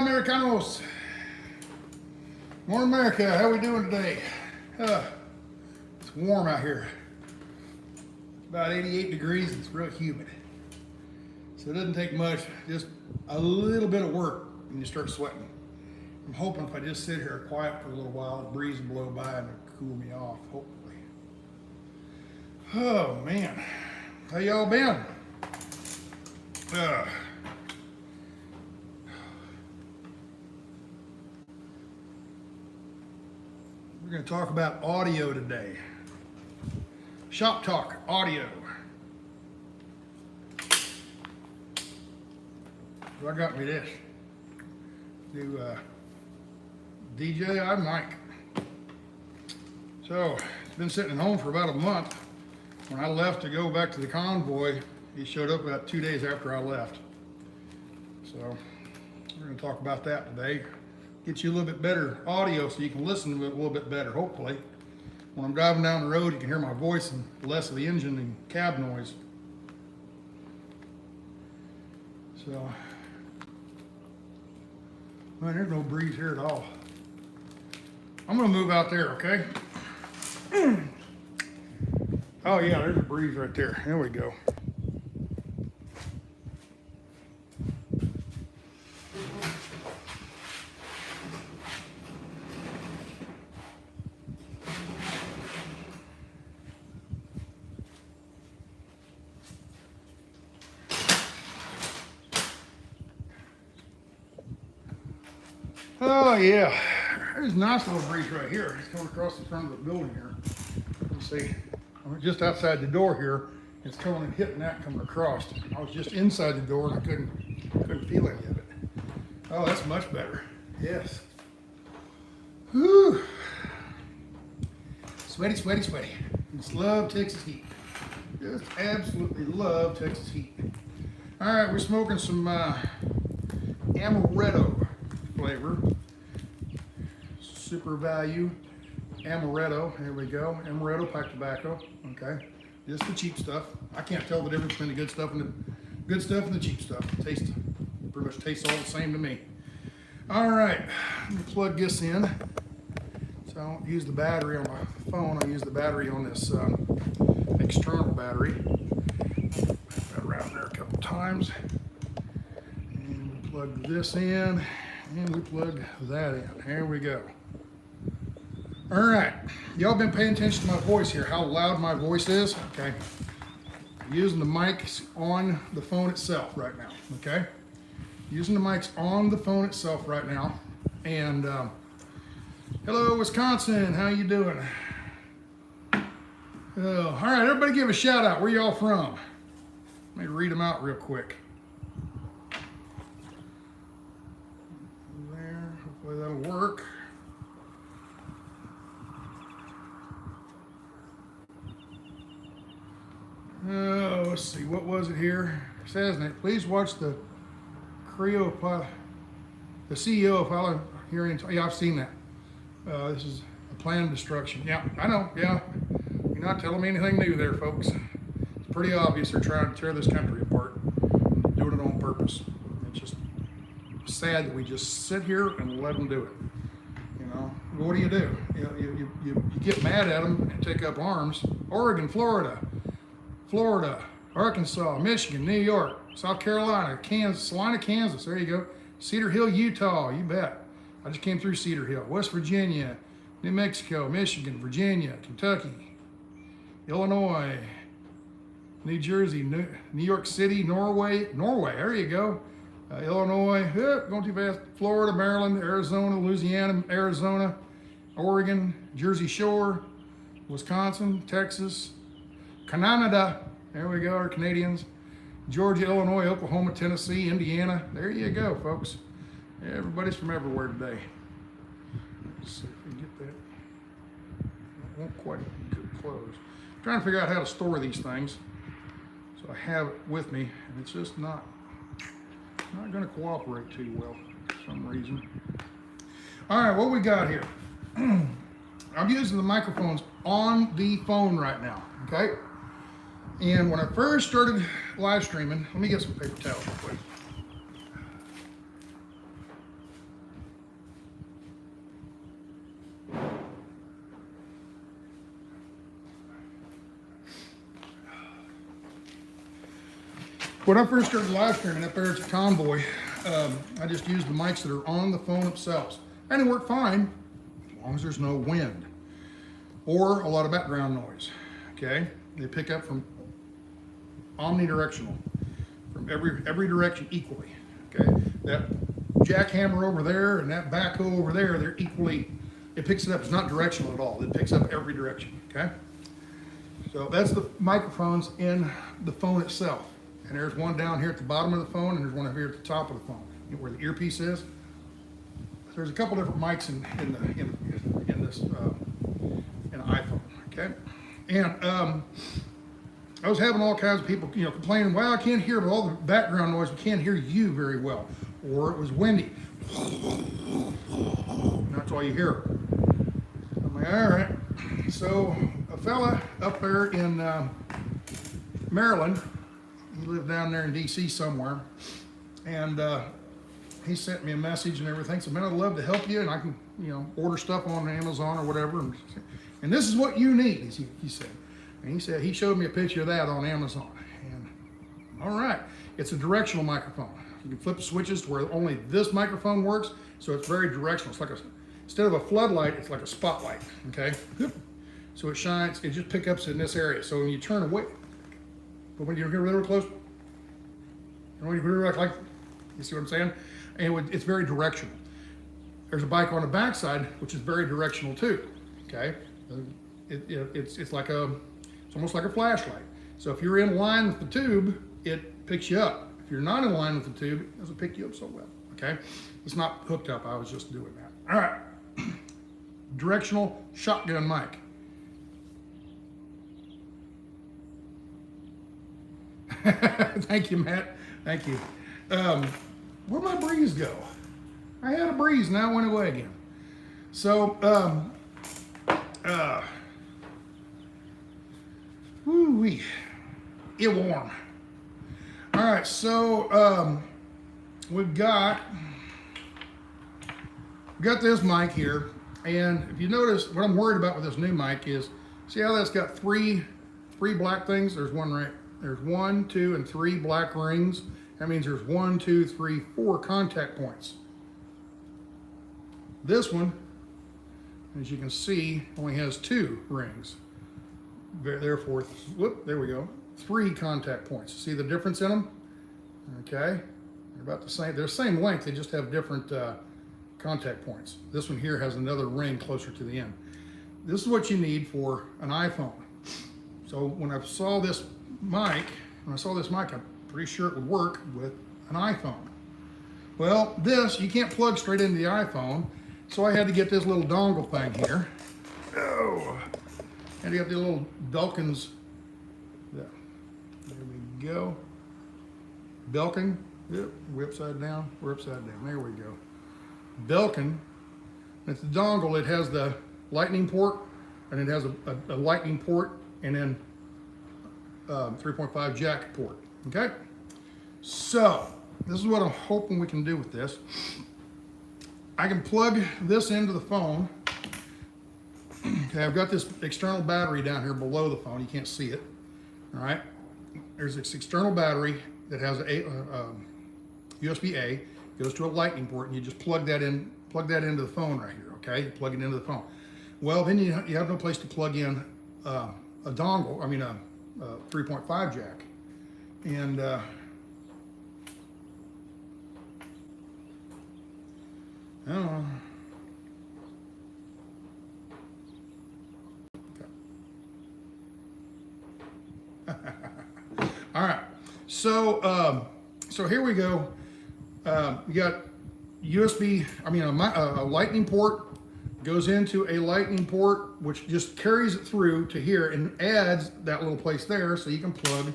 Americanos. More America. How we doing today? It's warm out here. It's about 88 degrees. It's real humid. So it doesn't take much, just a little bit of work when you start sweating. I'm hoping if I just sit here quiet for a little while, the breeze will blow by and it'll cool me off, hopefully. Oh man, how y'all been? We're going to talk about audio today. Shop talk audio. So I got me this. New DJI mic. So it's been sitting at home for about a month. When I left to go back to the Convoy, he showed up about 2 days after I left. So we're going to talk about that today. Get you a little bit better audio so you can listen to it a little bit better, hopefully. When I'm driving down the road, you can hear my voice and less of the engine and cab noise. So, man, there's no breeze here at all. I'm gonna move out there, okay? Oh yeah, there's a breeze right there. There we go. Oh yeah, there's a nice little breeze right here. It's coming across the front of the building here. Let's see, I'm just outside the door here. It's coming and hitting that coming across. I was just inside the door and I couldn't feel any of it. Oh, that's much better. Yes. Whew. Sweaty, sweaty, sweaty. Just love Texas heat. Just absolutely love Texas heat. All right, we're smoking some amaretto flavor. Super value amaretto. Here we go. Amaretto pipe tobacco. Okay. Just the cheap stuff. I can't tell the difference between the good stuff and the cheap stuff. Pretty much tastes all the same to me. All right. Let me plug this in. So I don't use the battery on my phone. I use the battery on this external battery. Put that around there a couple times. And we plug this in. And we plug that in. Here we go. All right. Y'all been paying attention to my voice here, how loud my voice is? Okay. I'm using the mics on the phone itself right now. Okay. Using the mics on the phone itself right now. And hello, Wisconsin. How you doing? Oh, all right. Everybody give a shout out. Where y'all from? Let me read them out real quick. Hopefully that'll work. Oh, let's see, what was it here? Sasnak, please watch the CEO of Pilot Hearing. Yeah, I've seen that. This is a planned destruction. Yeah, I know, yeah. You're not telling me anything new there, folks. It's pretty obvious they're trying to tear this country apart, doing it on purpose. It's just sad that we just sit here and let them do it. You know, what do? You get mad at them and take up arms. Oregon, Florida, Arkansas, Michigan, New York, South Carolina, Kansas, Salina, Kansas. There you go. Cedar Hill, Utah. You bet. I just came through Cedar Hill. West Virginia, New Mexico, Michigan, Virginia, Kentucky, Illinois, New Jersey, New York City, Norway. There you go. Illinois, going too fast. Florida, Maryland, Arizona, Louisiana, Arizona, Oregon, Jersey Shore, Wisconsin, Texas, Canada. There we go, our Canadians. Georgia, Illinois, Oklahoma, Tennessee, Indiana. There you go, folks. Everybody's from everywhere today. Let's see if we can get that. It won't quite close. I'm trying to figure out how to store these things. So I have it with me, and it's just not going to cooperate too well for some reason. All right, what we got here? I'm using the microphones on the phone right now, okay? And when I first started live streaming, let me get some paper towels real quick. When I first started live streaming up there at Convoy, I just used the mics that are on the phone themselves. And it worked fine, as long as there's no wind or a lot of background noise, okay? They pick up from omnidirectional, from every direction equally, okay? That jackhammer over there and that backhoe over there, they're equally, it picks it up. It's not directional at all. It picks up every direction, okay? So that's the microphones in the phone itself. And there's one down here at the bottom of the phone, and there's one up here at the top of the phone, where the earpiece is. There's a couple different mics in this in iPhone, okay? And I was having all kinds of people, complaining, well, I can't hear with all the background noise, we can't hear you very well. Or it was windy. And that's all you hear. I'm like, all right. So a fella up there in Maryland, he lived down there in DC somewhere, and he sent me a message and everything. So, man, I'd love to help you, and I can, order stuff on Amazon or whatever. And this is what you need, he said. And he said, he showed me a picture of that on Amazon. And all right, it's a directional microphone. You can flip the switches to where only this microphone works, so it's very directional. It's like instead of a floodlight, it's like a spotlight, okay? So it shines, it just picks up in this area. So when you turn away, but when you get really close, you see what I'm saying? And it's very directional. There's a bike on the backside, which is very directional too, okay? It's almost like a flashlight. So if you're in line with the tube, it picks you up. If you're not in line with the tube, it doesn't pick you up so well, okay? It's not hooked up, I was just doing that. All right, directional shotgun mic. Thank you, Matt, thank you. Where'd my breeze go? I had a breeze, now it went away again. So, woo-wee, it warm. All right, so we've got this mic here, and if you notice, what I'm worried about with this new mic is, see how that's got three black things? There's one, two, and three black rings. That means there's 1, 2, 3, 4 contact points. This one, as you can see, only has 2 rings. Therefore, whoop, there we go. 3 contact points. See the difference in them? Okay, they're about the same. They're the same length, they just have different contact points. This one here has another ring closer to the end. This is what you need for an iPhone. So when I saw this mic, I'm pretty sure it would work with an iPhone. Well, this, you can't plug straight into the iPhone, so I had to get this little dongle thing here. Oh, and you got the little Belkins. There we go. Belkin. Yep, we're upside down. We're upside down. There we go. Belkin. It's the dongle. It has the lightning port, and it has a lightning port, and then 3.5 jack port. Okay. So this is what I'm hoping we can do with this. I can plug this into the phone. Okay, I've got this external battery down here below the phone. You can't see it. All right. There's this external battery that has a USB-A, goes to a lightning port, and you just plug that into the phone right here. Okay, you plug it into the phone. Well, then you have no place to plug in a dongle. I mean a 3.5 jack, and I don't know. Okay. All right, so here we go. We got USB, a lightning port goes into a lightning port, which just carries it through to here and adds that little place there so you can plug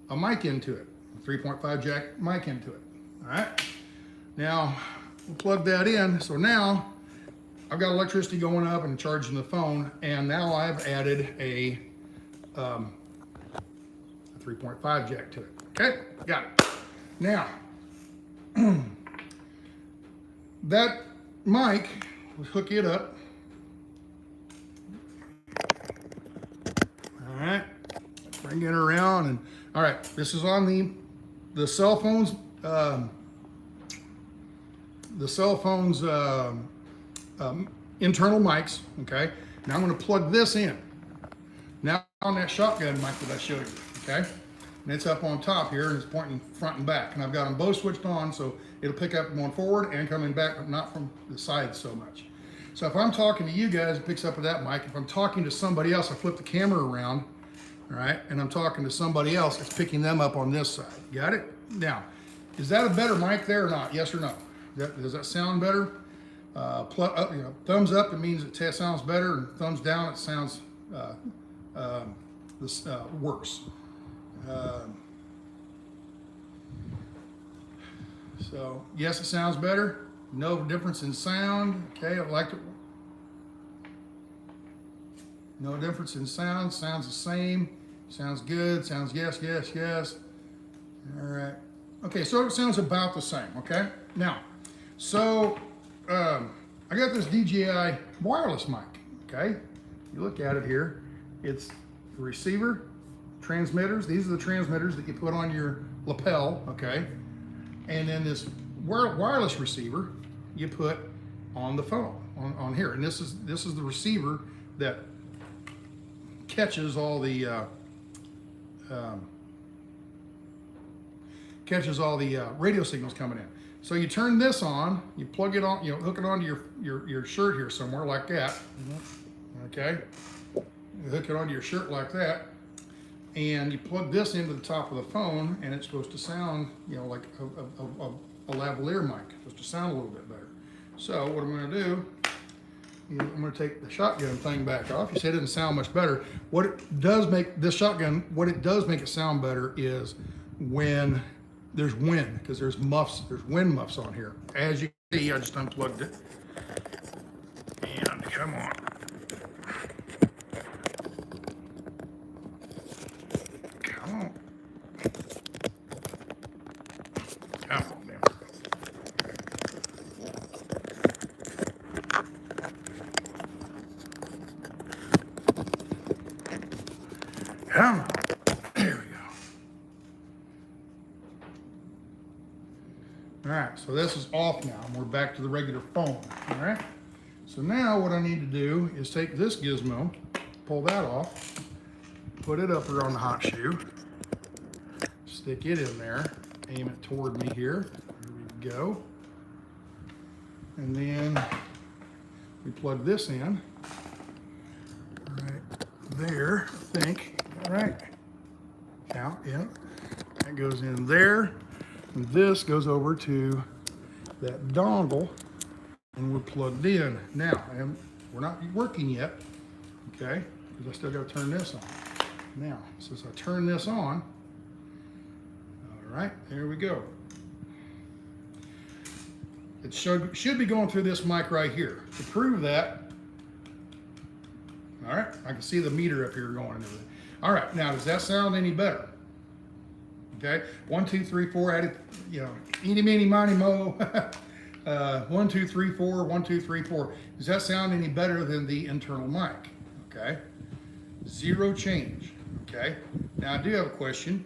a mic into it, a 3.5 jack mic into it. All right, now we'll plug that in. So now I've got electricity going up and charging the phone, and now I've added a 3.5 jack to it. Okay, got it. Now, that mic, let's hook it up. All right, bring it around. And all right, this is on the cell phones. Internal mics. Okay. Now I'm going to plug this in. Now on that shotgun mic that I showed you. Okay. And it's up on top here, and it's pointing front and back. And I've got them both switched on, so it'll pick up going forward and coming back, but not from the side so much. So if I'm talking to you guys, it picks up with that mic. If I'm talking to somebody else, I flip the camera around, all right, and I'm talking to somebody else, it's picking them up on this side. Got it? Now, is that a better mic there or not? Yes or no? Does that sound better? Thumbs up, it means it sounds better, and thumbs down, it sounds worse. So yes, it sounds better. No difference in sound. Okay, I like it. No difference in sound. Sounds the same. Sounds good. Sounds yes, yes, yes. All right. Okay, so it sounds about the same. Okay. Now, so I got this DJI wireless mic. Okay. You look at it here. It's the receiver. Transmitters, these are the transmitters that you put on your lapel, okay? And then this wireless receiver you put on the phone, on here. And this is the receiver that catches all the radio signals coming in. So you turn this on, you plug it on, hook it onto your shirt here somewhere like that, okay? You hook it onto your shirt like that. And you plug this into the top of the phone, and it's supposed to sound, like a lavalier mic. It's supposed to sound a little bit better. So what I'm going to do is I'm going to take the shotgun thing back off. You say it doesn't sound much better. What it does make this shotgun, what it does make it sound better is when there's wind, because there's wind muffs on here. As you can see, I just unplugged it. And come on. Come on. There we go. All right, so this is off now, and we're back to the regular phone. All right. So now what I need to do is take this gizmo, pull that off, put it up here on the hot shoe, stick it in there, aim it toward me here. Here we go. And then we plug this in right there, I think. All right. Count, yeah. That goes in there. And this goes over to that dongle, and we're plugged in. Now, we're not working yet, okay? Because I still got to turn this on. Now, since I turn this on, all right, there we go. It should be going through this mic right here. To prove that, all right, I can see the meter up here going and everything. All right, now does that sound any better? Okay, 1, 2, 3, 4, added, eeny, meeny, miny, mo. 1, 2, 3, 4, 1, 2, 3, 4. Does that sound any better than the internal mic? Okay, zero change. Okay, now I do have a question.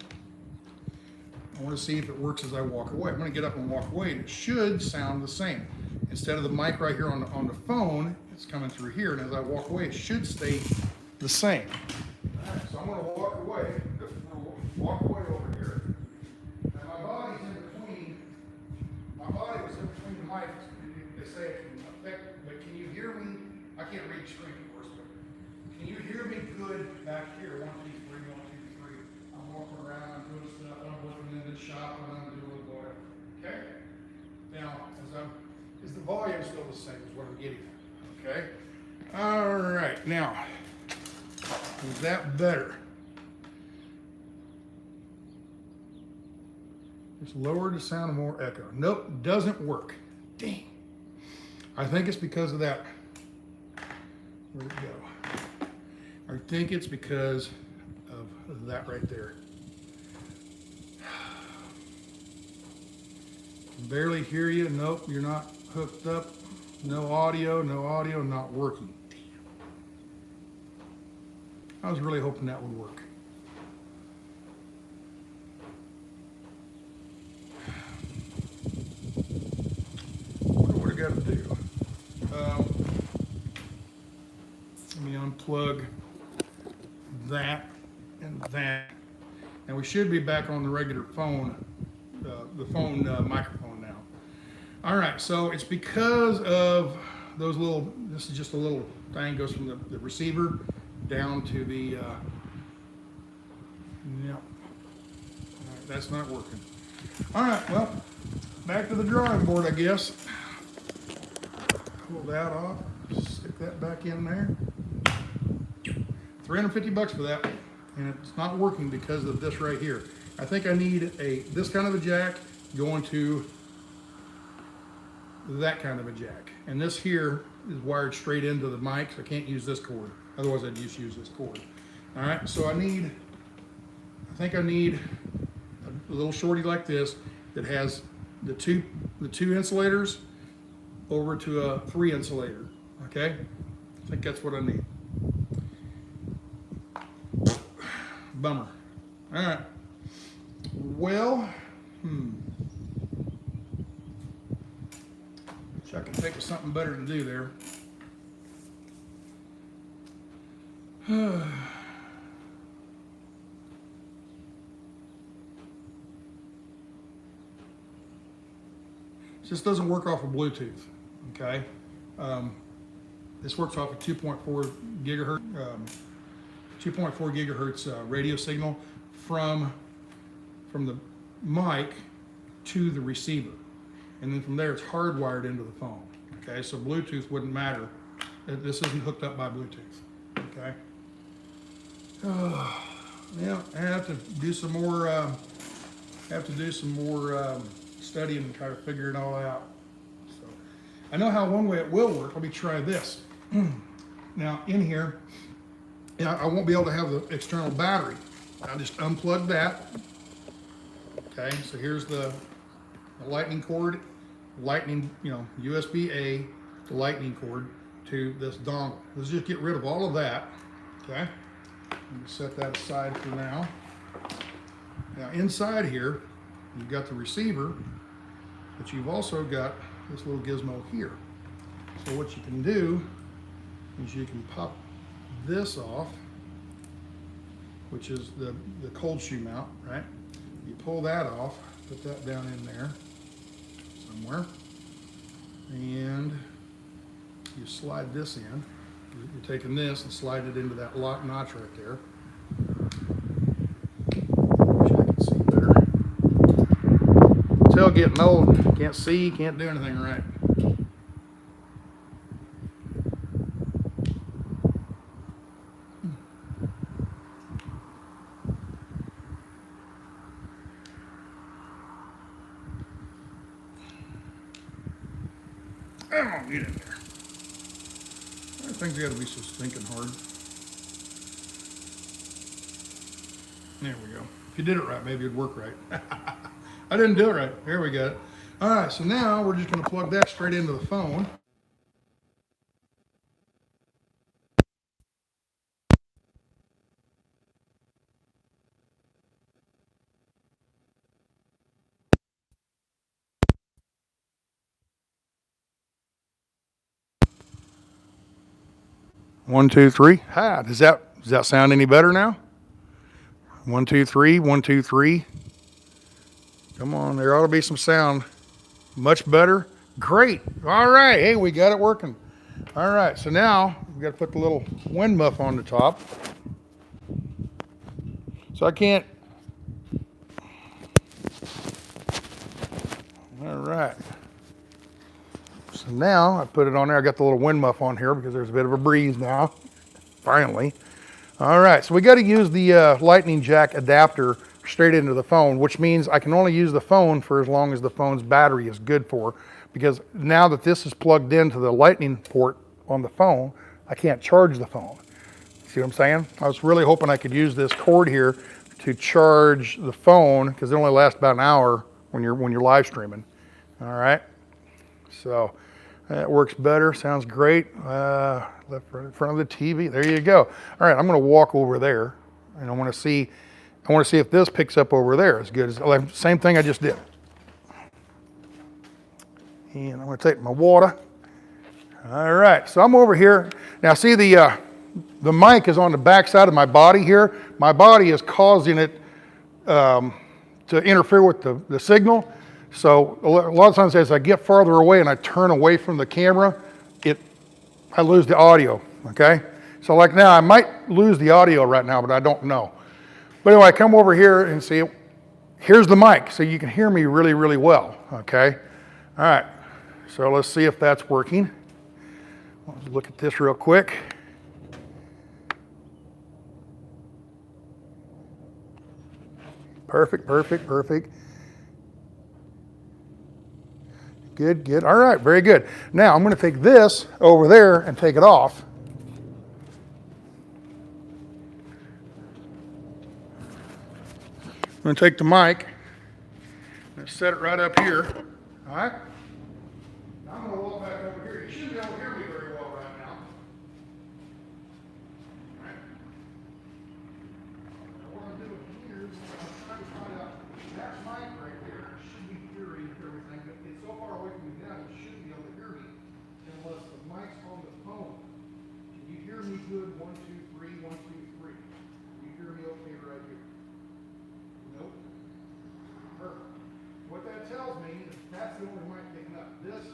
I want to see if it works as I walk away. I'm going to get up and walk away, and it should sound the same. Instead of the mic right here on the phone, it's coming through here, and as I walk away, it should stay the same. All right, so I'm going to walk away. Walk away over here. And my body's in between. My body was in between the mics. They say it can affect, but can you hear me? I can't read the screen, of course, but can you hear me good back here? 1, 2, 3, 1, 2, 3. I'm walking around, I'm doing stuff, I'm looking in the shop, and I'm doing whatever. Okay? Now, is the volume still the same as what I'm getting at? Okay? All right, now, is that better? Just lower the sound and more echo. Nope, doesn't work. Dang. I think it's because of that. Where'd it go? I think it's because of that right there. Barely hear you. Nope, you're not hooked up. No audio, not working. Damn. I was really hoping that would work. should be back on the regular phone, the phone microphone now. All right, so it's because of those little, this is just a little thing, goes from the receiver down to the, yeah, that's not working. All right, well, back to the drawing board, I guess. Pull that off, stick that back in there. $350 for that, and it's not working because of this right here. I think I need this kind of a jack going to that kind of a jack. And this here is wired straight into the mic, so I can't use this cord. Otherwise I'd just use this cord. All right, so I think I need a little shorty like this that has the two insulators over to a 3 insulator, okay? I think that's what I need. Bummer. All right. Well, wish I could think of something better to do there. This doesn't work off of Bluetooth, okay? This works off of 2.4 gigahertz radio signal from the mic to the receiver. And then from there, it's hardwired into the phone, okay? So Bluetooth wouldn't matter. This isn't hooked up by Bluetooth, okay? Yeah, I have to do some more, studying and try to figure it all out. So I know how one way it will work. Let me try this. Now in here, I won't be able to have the external battery. I'll just unplug that. Okay, so here's the lightning cord, USB-A, the lightning cord to this dongle. Let's just get rid of all of that. Okay, let me set that aside for now. Now inside here, you've got the receiver, but you've also got this little gizmo here. So what you can do is you can pop this off, which is the cold shoe mount, right? You pull that off, put that down in there somewhere, and you slide this in. You're taking this and slide it into that lock notch right there. Wish I could see better. Still getting old, can't see, can't do anything right. Oh, get in there. Things got to be so stinking hard. There we go. If you did it right, maybe it'd work right. I didn't do it right. There we go. All right, so now we're just going to plug that straight into the phone. One, two, three. Ha! Does that sound any better now? 1, 2, 3. 1, 2, 3. Come on, there ought to be some sound. Much better. Great. All right. Hey, we got it working. All right. So now we've got to put the little wind muff on the top. So I can't. All right. So now I put it on there. I got the little wind muff on here because there's a bit of a breeze now. Finally. All right. So we got to use the lightning jack adapter straight into the phone, which means I can only use the phone for as long as the phone's battery is good for, because now that this is plugged into the lightning port on the phone, I can't charge the phone. See what I'm saying? I was really hoping I could use this cord here to charge the phone, because it only lasts about an hour when you're live streaming. All right. So that works better. Sounds great. Left right in front of the TV. There you go. All right. I'm going to walk over there, and I want to see if this picks up over there as good as, same thing I just did. And I'm going to take my water. All right, so I'm over here. Now see the mic is on the back side of my body here. My body is causing it to interfere with the signal. So a lot of times as I get farther away and I turn away from the camera, I lose the audio, okay? So like now, I might lose the audio right now, but I don't know. But anyway, I come over here and see, here's the mic, so you can hear me really, really well, okay? All right, so let's see if that's working. Let's look at this real quick. Perfect, perfect, perfect. Good, good. All right, very good. Now I'm going to take this over there and take it off. I'm going to take the mic and set it right up here. All right. Now I'm going to walk back over here. You should be able to hear me very well right now. All right. Now what I'm doing here is I'm trying to find out that mic right there should be hearing everything, but it's so far away from me now you shouldn't be able to hear me unless the mic's on the phone. Can you hear me good? 1, 2, 3, 1, 2, 3. Can you hear me okay right here? Nope. Perfect. What that tells me is that's the only mic picking up. This,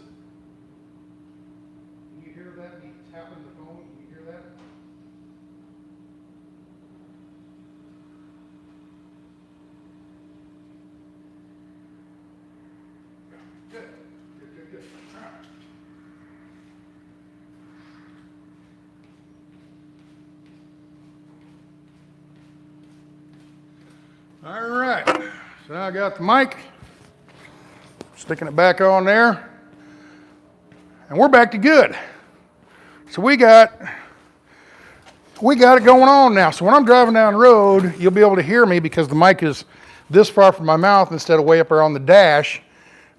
can you hear that? Me tapping the phone, can you hear that? Good. Good, good, good. All right. So now I got the mic, sticking it back on there, and we're back to good. So we got it going on now. So when I'm driving down the road, you'll be able to hear me because the mic is this far from my mouth instead of way up there on the dash,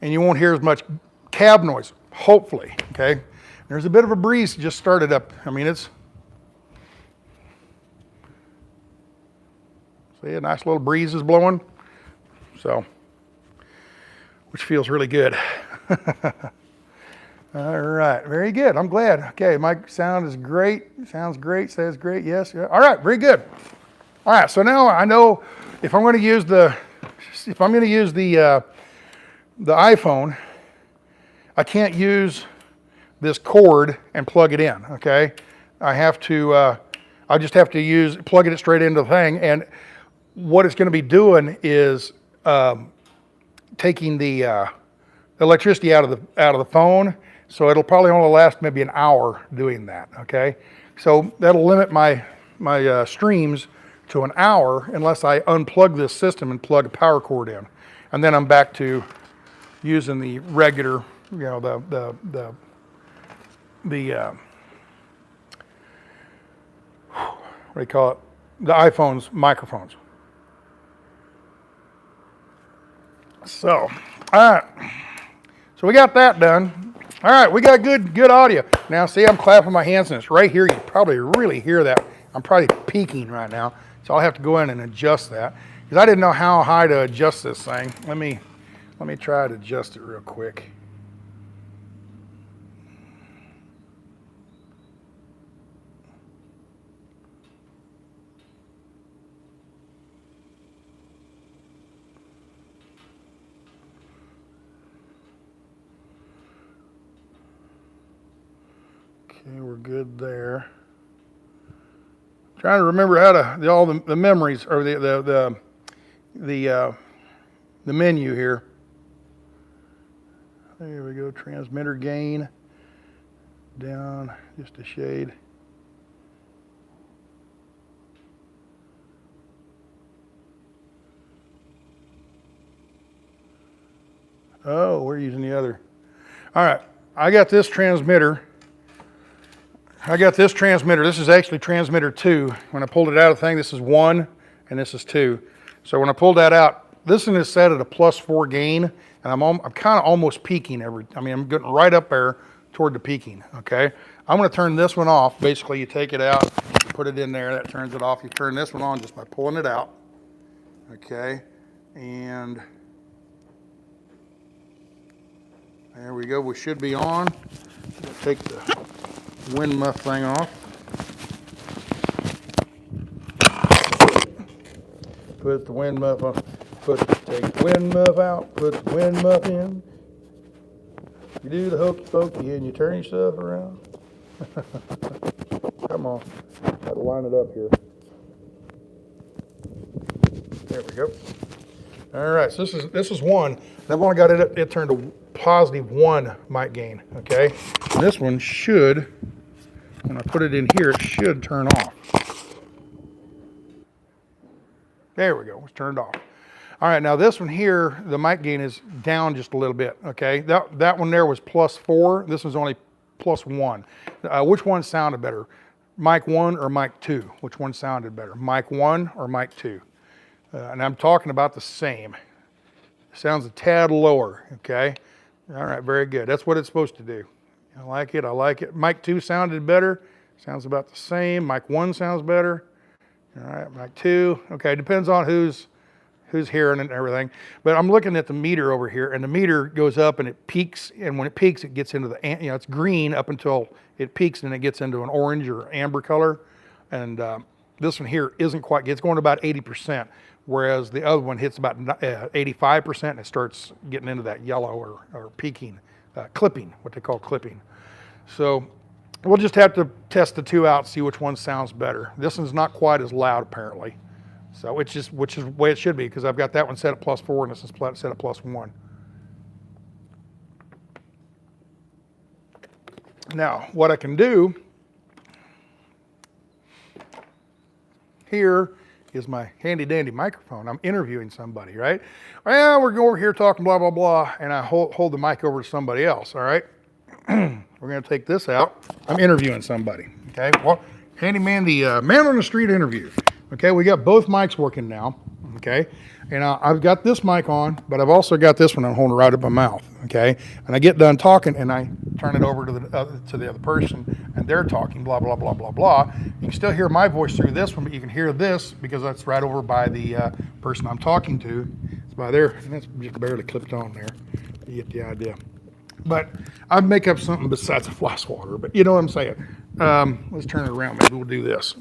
and you won't hear as much cab noise, hopefully, okay? There's a bit of a breeze just started up. I mean, it's, see, a nice little breeze is blowing. So, which feels really good. All right, very good. I'm glad. Okay, my sound is great. Sounds great. Says great. Yes. Yeah. All right, very good. All right. So now I know if I'm going to use the iPhone, I can't use this cord and plug it in. Okay, I have to. I just have to plug it straight into the thing, and what it's going to be doing is taking the electricity out of the phone, so it'll probably only last maybe an hour doing that. Okay, so that'll limit my streams to an hour unless I unplug this system and plug a power cord in, and then I'm back to using the regular, you know, the what do you call it? The iPhone's microphones. So, all right. So we got that done. All right, we got good audio. Now, see, I'm clapping my hands, and it's right here. You probably really hear that. I'm probably peaking right now, so I'll have to go in and adjust that because I didn't know how high to adjust this thing. Let me try to adjust it real quick. Okay, we're good there. Trying to remember how to all the memories or the menu here. There we go. Transmitter gain down just a shade. Oh, we're using the other. All right, I got this transmitter. This is actually transmitter 2. When I pulled it out of the thing, this is 1 and this is 2. So when I pulled that out, this one is set at a +4 gain, and I'm kind of almost peaking I'm getting right up there toward the peaking, okay? I'm gonna turn this one off. Basically, you take it out, you put it in there, that turns it off. You turn this one on just by pulling it out, okay? And there we go, we should be on. Take the wind muff thing off. Put the wind muff on. Take the wind muff out. Put the wind muff in. You do the hokey pokey and you turn your stuff around. Come on. Got to line it up here. There we go. All right, so this is one. I've only got it turned to +1 mic gain, okay? This one should, when I put it in here, it should turn off. There we go, it's turned off. All right, now this one here, the mic gain is down just a little bit, okay? That one there was +4, this one's only +1. Which one sounded better? Mic 1 or mic 2? Which one sounded better? Mic 1 or mic 2? And I'm talking about the same. Sounds a tad lower, okay? All right, very good. That's what it's supposed to do. I like it, I like it. Mic 2 sounded better. Sounds about the same. Mic 1 sounds better. All right, mic 2. Okay, depends on who's hearing it and everything. But I'm looking at the meter over here, and the meter goes up and it peaks, and when it peaks, it gets into the, it's green up until it peaks, and it gets into an orange or amber color. And this one here isn't quite, it's going to about 80%, whereas the other one hits about 85%, and it starts getting into that yellow or peaking, clipping, what they call clipping. So we'll just have to test the two out, see which one sounds better. This one's not quite as loud, apparently. So which is the way it should be, because I've got that one set at +4 and this is set at +1. Now, what I can do here is my handy dandy microphone. I'm interviewing somebody, right? Well, we're going over here talking blah, blah, blah, and I hold the mic over to somebody else, all right? We're gonna take this out. I'm interviewing somebody, okay? Well, handyman, the man on the street interview. Okay, we got both mics working now, okay? And I've got this mic on, but I've also got this one I'm holding right up my mouth, okay? And I get done talking and I turn it over to the other person, and they're talking blah, blah, blah, blah, blah. You can still hear my voice through this one, but you can hear this because that's right over by the person I'm talking to. It's by there, and it's just barely clipped on there. You get the idea. But I'd make up something besides a fly swatter, but you know what I'm saying. Let's turn it around, maybe we'll do this.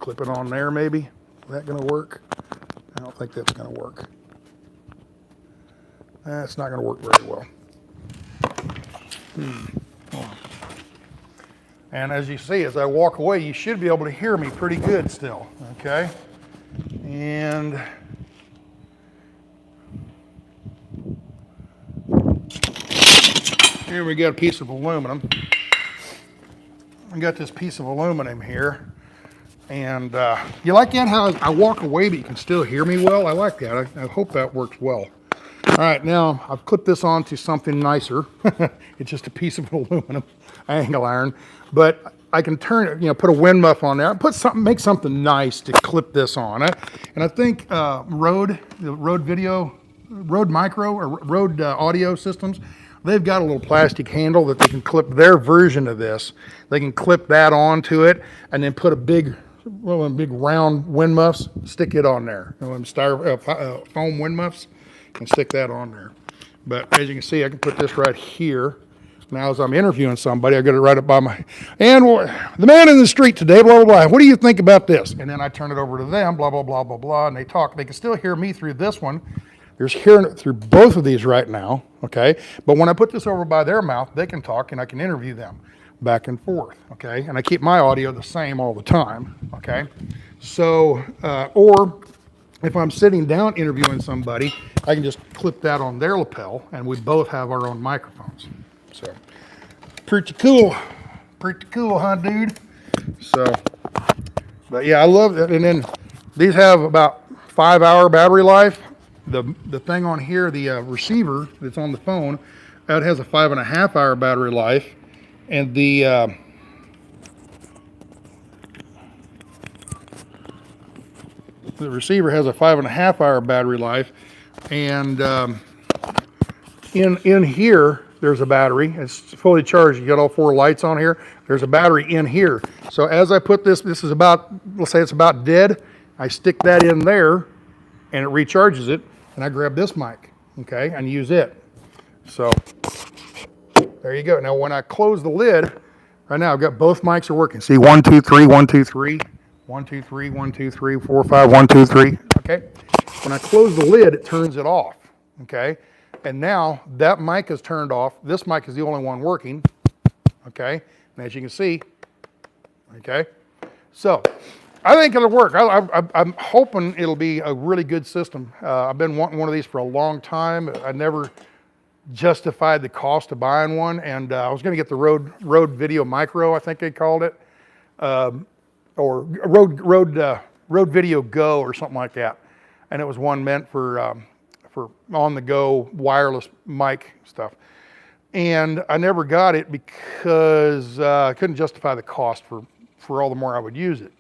Clip it on there, maybe. Is that gonna work? I don't think that's gonna work. That's not gonna work very well. Hold on. And as you see, as I walk away, you should be able to hear me pretty good still, okay? And here we got a piece of aluminum. I got this piece of aluminum here. And you like that, how I walk away but you can still hear me well? I like that. I hope that works well. All right, now I've clipped this onto something nicer. It's just a piece of aluminum angle iron, but I can turn it, put a wind muff on there, make something nice to clip this on. And I think VideoMicro or Rode audio systems, they've got a little plastic handle that they can clip their version of this. They can clip that onto it and then put a big round wind muffs, stick it on there. Foam wind muffs, and stick that on there. But as you can see, I can put this right here. Now, as I'm interviewing somebody, I got it right up by my, and the man in the street today, blah, blah, blah. What do you think about this? And then I turn it over to them, blah, blah, blah, blah, blah, and they talk. They can still hear me through this one. There's hearing it through both of these right now, okay? But when I put this over by their mouth, they can talk and I can interview them back and forth, okay? And I keep my audio the same all the time, okay? So, or if I'm sitting down interviewing somebody, I can just clip that on their lapel and we both have our own microphones. So, pretty cool, huh, dude? So, but yeah, I love that. And then these have about 5-hour battery life. The thing on here, the receiver that's on the phone, that has a 5.5-hour battery life, and the receiver has a 5.5-hour battery life, and in here there's a battery. It's fully charged. You got all 4 lights on here. There's a battery in here. So as I put this is about, let's say it's about dead. I stick that in there, and it recharges it. And I grab this mic, okay, and use it. So there you go. Now when I close the lid, right now I've got both mics are working. See, 1, 2, 3, 1, 2, 3, 1, 2, 3, 1, 2, 3, 4, 5, 1, 2, 3. okay? When I close the lid, it turns it off, okay? And now that mic is turned off. This mic is the only one working, okay? And as you can see, okay? So I think it'll work. I'm hoping it'll be a really good system. I've been wanting one of these for a long time. I never justified the cost of buying one, and I was going to get the Rode VideoMicro, I think they called it, or Rode Video Go or something like that. And it was one meant for on-the-go wireless mic stuff. And I never got it because I couldn't justify the cost for all the more I would use it.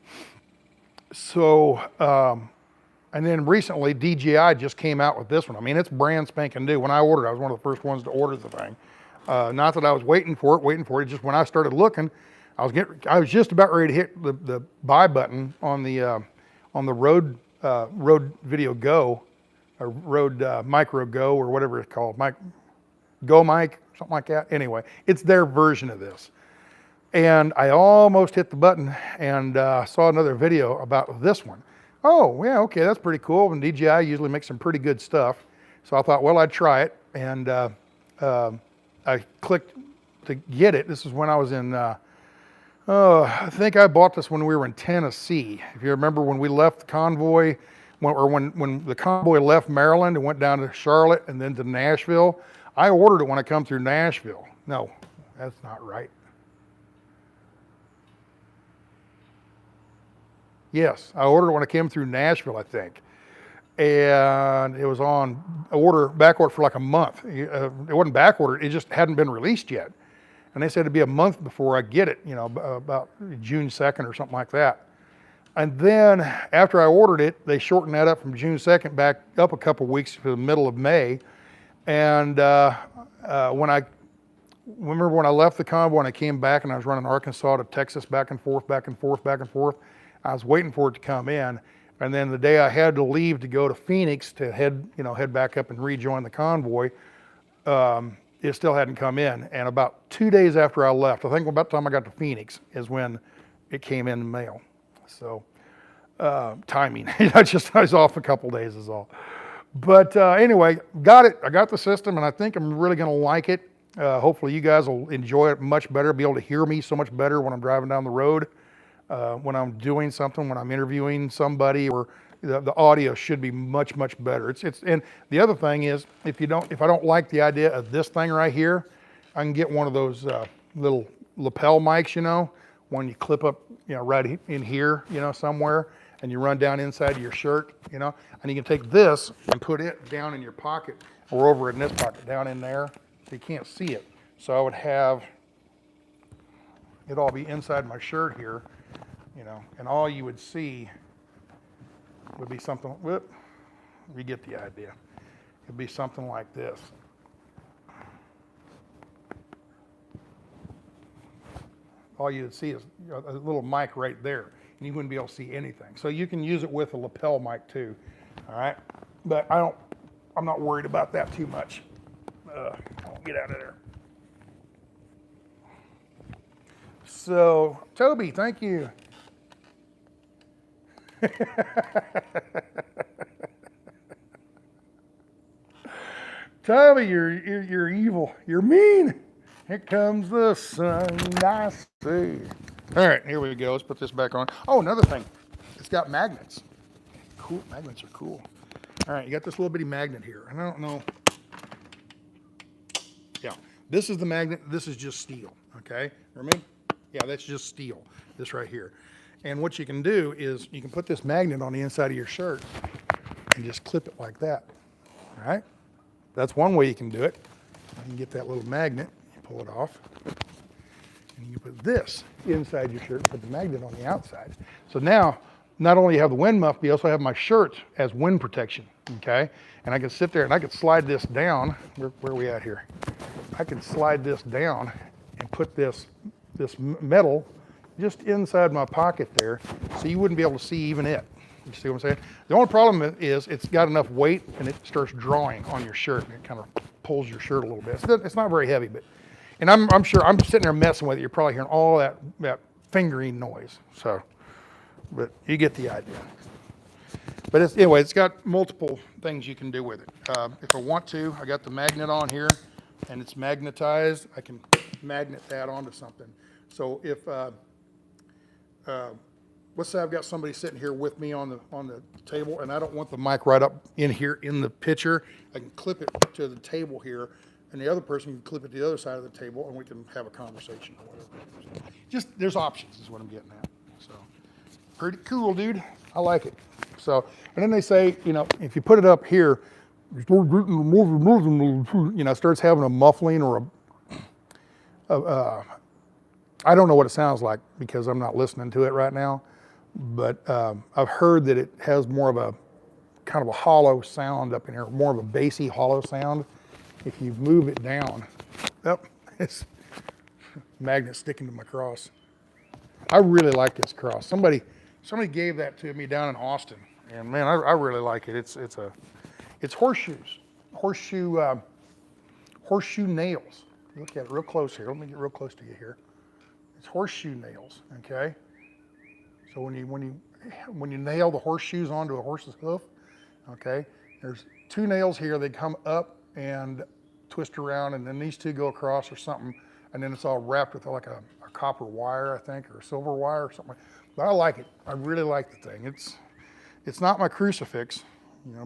So, and then recently DJI just came out with this one. I mean, it's brand spanking new. When I ordered, I was one of the first ones to order the thing. Not that I was waiting for it. Just when I started looking, I was just about ready to hit the buy button on the Rode Video Go, or Rode Micro Go, or whatever it's called, Go Mic, something like that. Anyway, it's their version of this. And I almost hit the button and saw another video about this one. Oh, yeah, okay, that's pretty cool. And DJI usually makes some pretty good stuff. So I thought, well, I'd try it. And I clicked to get it. This is when I was in, I think I bought this when we were in Tennessee. If you remember when we left the Convoy, when the Convoy left Maryland and went down to Charlotte and then to Nashville, I ordered it when I come through Nashville. No, that's not right. Yes, I ordered it when I came through Nashville, I think. And it was on back order for like a month. It wasn't back ordered, it just hadn't been released yet. And they said it'd be a month before I get it, about June 2nd or something like that. And then after I ordered it, they shortened that up from June 2nd back up a couple weeks to the middle of May. And when I left the Convoy and I came back and I was running Arkansas to Texas back and forth, I was waiting for it to come in. And then the day I had to leave to go to Phoenix to head back up and rejoin the Convoy, it still hadn't come in. And about 2 days after I left, I think about the time I got to Phoenix is when it came in the mail. So timing, I was off a couple days is all. But anyway, got it. I got the system and I think I'm really gonna like it. Hopefully you guys will enjoy it much better, be able to hear me so much better when I'm driving down the road. When I'm doing something, when I'm interviewing somebody, or the audio should be much, much better. And the other thing is, if I don't like the idea of this thing right here, I can get one of those little lapel mics, when you clip up, right in here, somewhere, and you run down inside of your shirt, and you can take this and put it down in your pocket, or over in this pocket, down in there, so you can't see it. So I would have it all be inside my shirt here. And all you would see would be something, you get the idea. It'd be something like this. All you would see is a little mic right there, and you wouldn't be able to see anything. So you can use it with a lapel mic too, all right? But I'm not worried about that too much. I'll get out of there. So, Toby, thank you. Toby, you're evil. You're mean. Here comes the sun, I see. All right, here we go. Let's put this back on. Oh, another thing. It's got magnets. Cool. Magnets are cool. All right, you got this little bitty magnet here. And I don't know. Yeah, this is the magnet. This is just steel. Okay, remember? Yeah, that's just steel. This right here. And what you can do is you can put this magnet on the inside of your shirt and just clip it like that, all right? That's one way you can do it. You can get that little magnet, you pull it off, and you put this inside your shirt, put the magnet on the outside. So now, not only have the wind muff, but you also have my shirt as wind protection, okay? And I can sit there and I could slide this down. Where are we at here? I can slide this down and put this metal just inside my pocket there, so you wouldn't be able to see even it. You see what I'm saying? The only problem is it's got enough weight and it starts drawing on your shirt and it kind of pulls your shirt a little bit. It's not very heavy, and I'm sure I'm sitting there messing with it. You're probably hearing all that fingering noise. So, but you get the idea. But anyway, it's got multiple things you can do with it. If I want to, I got the magnet on here, and it's magnetized. I can magnet that onto something. So if let's say I've got somebody sitting here with me on the table, and I don't want the mic right up in here in the picture, I can clip it to the table here, and the other person can clip it to the other side of the table, and we can have a conversation or whatever. Just there's options is what I'm getting at. So pretty cool, dude. I like it. So, and then they say, you know, if you put it up here, you know, starts having a muffling or I don't know what it sounds like because I'm not listening to it right now, but I've heard that it has more of a kind of a hollow sound up in here, more of a bassy hollow sound. If you move it down, it's magnet sticking to my cross. I really like this cross. Somebody gave that to me down in Austin, and man, I really like it. It's horseshoes, horseshoe nails. Look at it real close here. Let me get real close to you here. It's horseshoe nails. Okay. So when you nail the horseshoes onto a horse's hoof, okay, there's two nails here. They come up and twist around, and then these two go across or something, and then it's all wrapped with like a copper wire, I think, or a silver wire or something. But I like it. I really like the thing. It's not my crucifix. You know,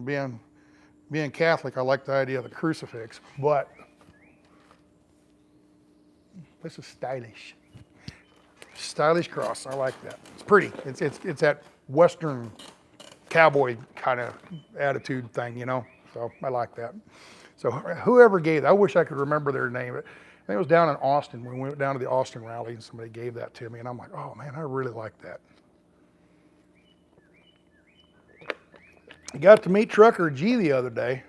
being Catholic, I like the idea of the crucifix, but this is stylish. Stylish cross. I like that. It's pretty. It's that Western cowboy kind of attitude thing, you know. So I like that. So whoever gave that, I wish I could remember their name. I think it was down in Austin when we went down to the Austin rally, and somebody gave that to me, and I'm like, oh man, I really like that. I got to meet Trucker G the other day.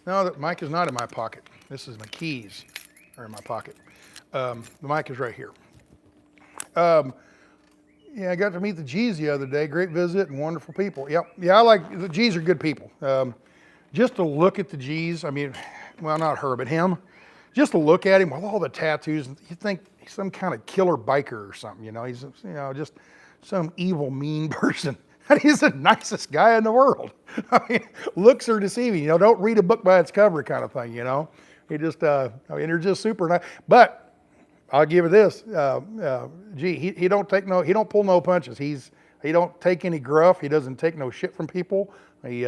No, the mic is not in my pocket. This is my keys are in my pocket. The mic is right here. Yeah, I got to meet the G's the other day. Great visit and wonderful people. Yep. Yeah, I like, the G's are good people. Just to look at the G's, I mean, well, not her, but him. Just to look at him with all the tattoos, you think he's some kind of killer biker or something, you know. He's, you know, just some evil, mean person. And he's the nicest guy in the world. I mean, looks are deceiving. You know, don't read a book by its cover kind of thing, you know. He just, I mean, they're just super nice. But I'll give it this, gee, he don't pull no punches. He don't take any gruff. He doesn't take no shit from people. He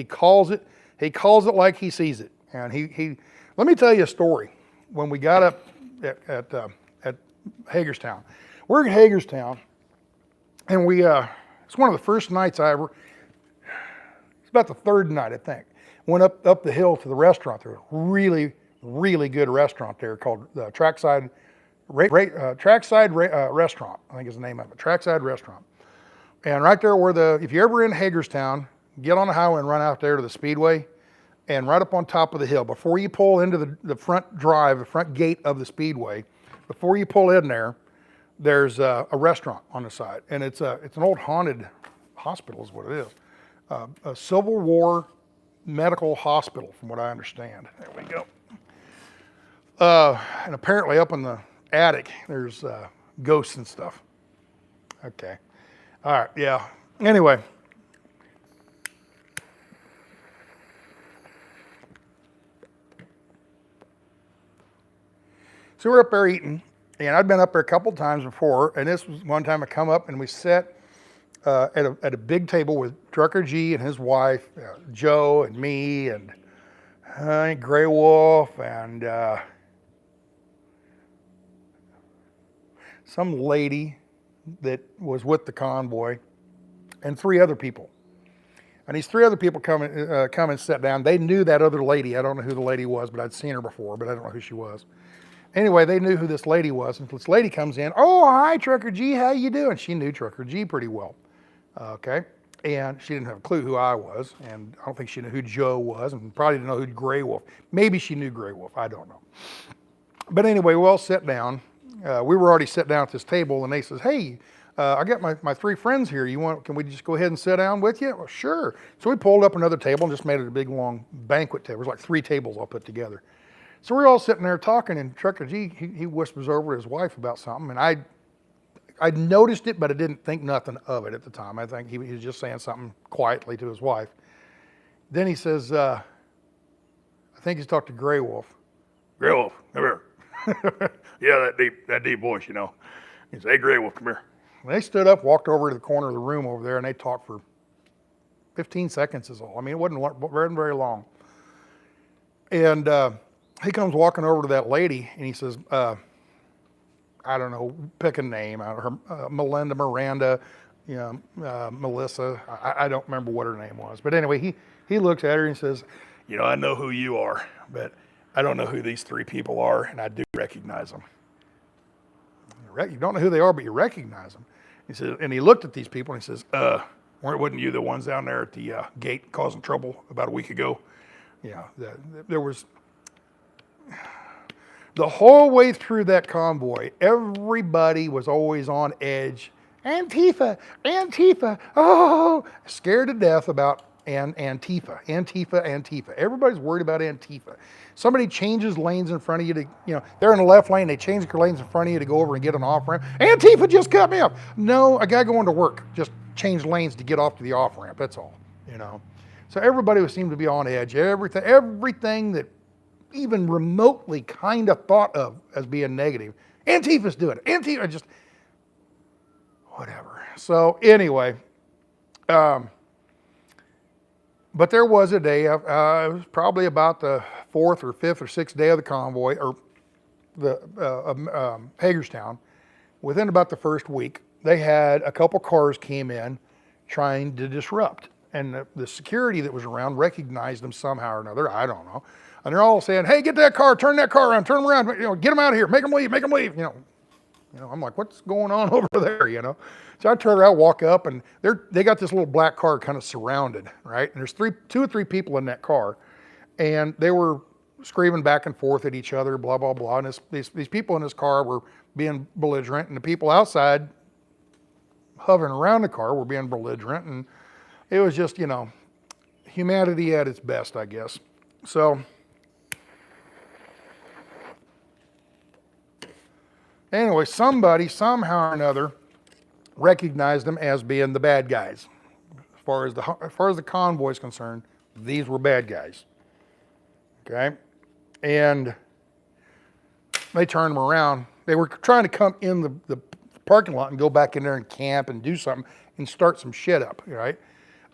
calls it like he sees it. And he let me tell you a story. When we got up at Hagerstown, we're in Hagerstown, and it's one of the first nights it's about the third night, I think. Went up the hill to the restaurant. There was a really, really good restaurant there called Trackside Restaurant, I think is the name of it, Trackside Restaurant. And right there where if you're ever in Hagerstown, get on the highway and run out there to the Speedway, and right up on top of the hill, before you pull into the front drive, the front gate of the Speedway, before you pull in there, there's a restaurant on the side. And it's an old haunted hospital is what it is. A Civil War medical hospital, from what I understand. There we go. And apparently up in the attic, there's ghosts and stuff. Okay. All right, yeah. Anyway. So we're up there eating, and I'd been up there a couple times before, and this was one time I come up and we sat at a big table with Trucker G and his wife, Joe and me, and Gray Wolf, and some lady that was with the convoy, and three other people. And these three other people come and sit down. They knew that other lady. I don't know who the lady was, but I'd seen her before, but I don't know who she was. Anyway, they knew who this lady was, and this lady comes in. Oh, hi, Trucker G, how you doing? She knew Trucker G pretty well, okay? And she didn't have a clue who I was, and I don't think she knew who Joe was, and probably didn't know who Gray Wolf. Maybe she knew Gray Wolf, I don't know. But anyway, we all sat down. We were already sat down at this table, and they says, hey, I got my three friends here. Can we just go ahead and sit down with you? Well, sure. So we pulled up another table and just made it a big, long banquet table. It was like 3 tables all put together. So we're all sitting there talking, and Trucker G, he whispers over his wife about something, and I I noticed it, but I didn't think nothing of it at the time. I think he was just saying something quietly to his wife. Then he says, I think he's talked to Grey Wolf. Grey Wolf, come here. Yeah, that deep voice, you know. He said, hey, Grey Wolf, come here. And they stood up, walked over to the corner of the room over there, and they talked for 15 seconds is all. I mean, it wasn't very long. And he comes walking over to that lady, and he says, I don't know, pick a name, Melinda, Miranda, you know, Melissa. I don't remember what her name was. But anyway, he looks at her and says, you know, I know who you are, but I don't know who these three people are, and I do recognize them. You don't know who they are, but you recognize them. He says, and he looked at these people and he says, wasn't you the ones down there at the gate causing trouble about a week ago? Yeah, there was, the whole way through that convoy, everybody was always on edge. Antifa, Antifa, oh, scared to death about Antifa. Everybody's worried about Antifa. Somebody changes lanes in front of you to, you know, they're in the left lane, they change their lanes in front of you to go over and get an off ramp. Antifa just cut me off. No, a guy going to work just changed lanes to get off to the off ramp, that's all, you know. So everybody seemed to be on edge. Everything that even remotely kind of thought of as being negative, Antifa's doing it. Antifa, just, whatever. So anyway, but there was a day, it was probably about the 4th or 5th or 6th day of the convoy, or the Hagerstown. Within about the first week, they had a couple cars came in trying to disrupt. And the security that was around recognized them somehow or another, I don't know. And they're all saying, hey, get that car, turn that car around, turn them around, you know, get them out of here, make them leave, you know. You know, I'm like, what's going on over there, you know? So I turn around, walk up, and they got this little black car kind of surrounded, right? And there's 2 or 3 people in that car, and they were screaming back and forth at each other, blah, blah, blah. And these people in this car were being belligerent, and the people outside hovering around the car were being belligerent, and it was just, you know, humanity at its best, I guess. So anyway, somebody, somehow or another, recognized them as being the bad guys. As far as the convoy is concerned, these were bad guys. Okay? And they turned them around. They were trying to come in the parking lot and go back in there and camp and do something and start some shit up, right?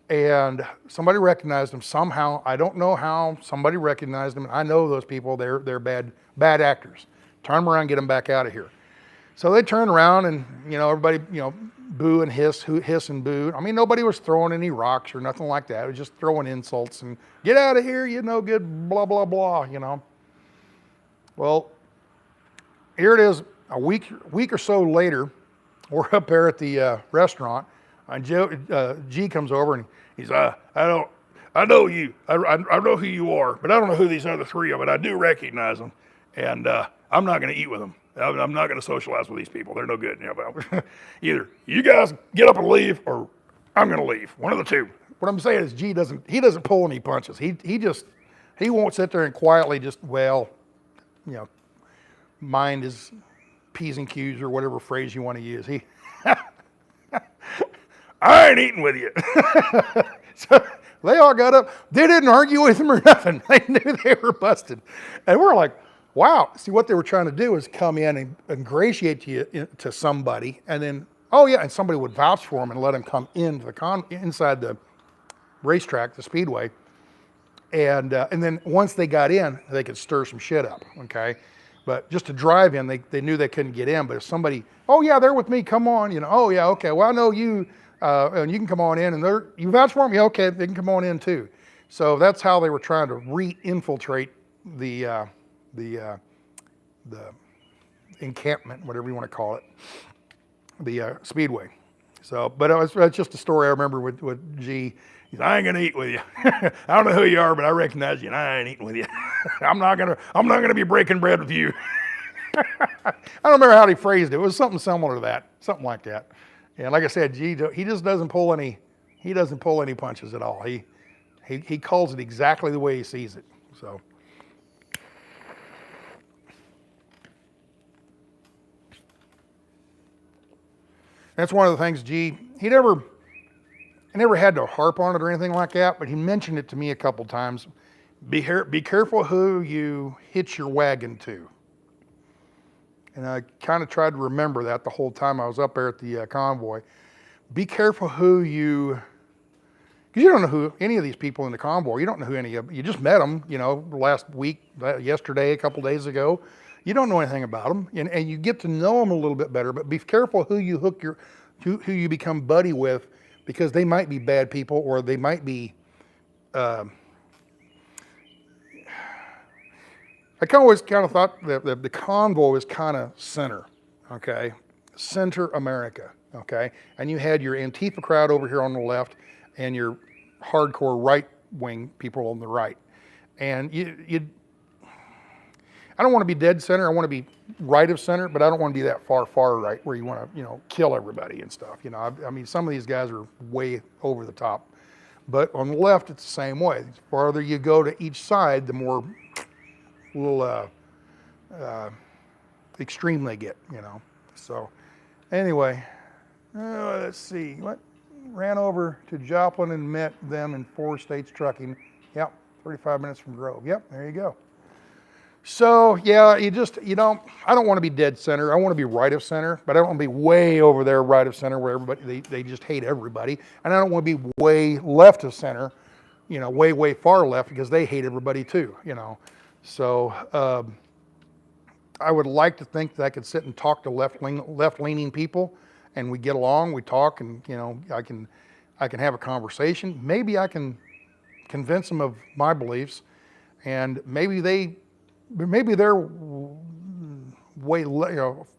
And somebody recognized them somehow. I don't know how. Somebody recognized them. I know those people. They're bad actors. Turn them around, get them back out of here. So they turned around and, you know, everybody, you know, boo and hiss and boo. I mean, nobody was throwing any rocks or nothing like that. It was just throwing insults and get out of here, you no good, blah, blah, blah, you know. Well, here it is, a week or so later, we're up there at the restaurant, and G comes over and he's, I know you. I know who you are, but I don't know who these other 3 are, but I do recognize them, and I'm not going to eat with them. I'm not going to socialize with these people. They're no good. You know, either you guys get up and leave, or I'm going to leave. One of the two. What I'm saying is, G doesn't pull any punches. He won't sit there and quietly just, well, you know, mind his P's and Q's or whatever phrase you want to use. I ain't eating with you. So they all got up. They didn't argue with him or nothing. They knew they were busted, and we're like, wow. See, what they were trying to do is come in and ingratiate you to somebody, and then, oh yeah, and somebody would vouch for him and let him come into inside the racetrack, the speedway, and then once they got in, they could stir some shit up, okay? But just to drive in, they knew they couldn't get in. But if somebody, oh yeah, they're with me, come on, you know, oh yeah, okay, well I know you, and you can come on in, and you vouch for them, yeah, okay, they can come on in too. So that's how they were trying to re-infiltrate the encampment, whatever you want to call it, the speedway. So, but it's just a story I remember with G. He said, I ain't gonna eat with you. I don't know who you are, but I recognize you, and I ain't eating with you. I'm not gonna be breaking bread with you. I don't remember how he phrased it. It was something similar to that, something like that. And like I said, G, he just doesn't pull any punches at all. He calls it exactly the way he sees it. So. That's one of the things, G, I never had to harp on it or anything like that, but he mentioned it to me a couple times. Be careful who you hitch your wagon to. And I kind of tried to remember that the whole time I was up there at the Convoy. Be careful who you, because you don't know who any of these people in the Convoy, you don't know who any of, you just met them, you know, last week, yesterday, a couple days ago. You don't know anything about them, and you get to know them a little bit better, but be careful who you who you become buddy with, because they might be bad people, or they might be, I always kind of thought that the Convoy was kind of center, okay? Center America, okay? And you had your Antifa crowd over here on the left, and your hardcore right-wing people on the right. And I don't want to be dead center. I want to be right of center, but I don't want to be that far right where you want to, you know, kill everybody and stuff. You know, I mean, some of these guys are way over the top. But on the left, it's the same way. The farther you go to each side, the more little extreme they get, you know. So anyway, let's see. What? Ran over to Joplin and met them in 4 States trucking. Yep, 35 minutes from Grove. Yep, there you go. So yeah, I don't want to be dead center. I want to be right of center, but I don't want to be way over there right of center where everybody, they just hate everybody. And I don't want to be way left of center, you know, way far left, because they hate everybody too, you know. So I would like to think that I could sit and talk to left-leaning people, and we get along, we talk, and you know, I can have a conversation. Maybe I can convince them of my beliefs, and maybe their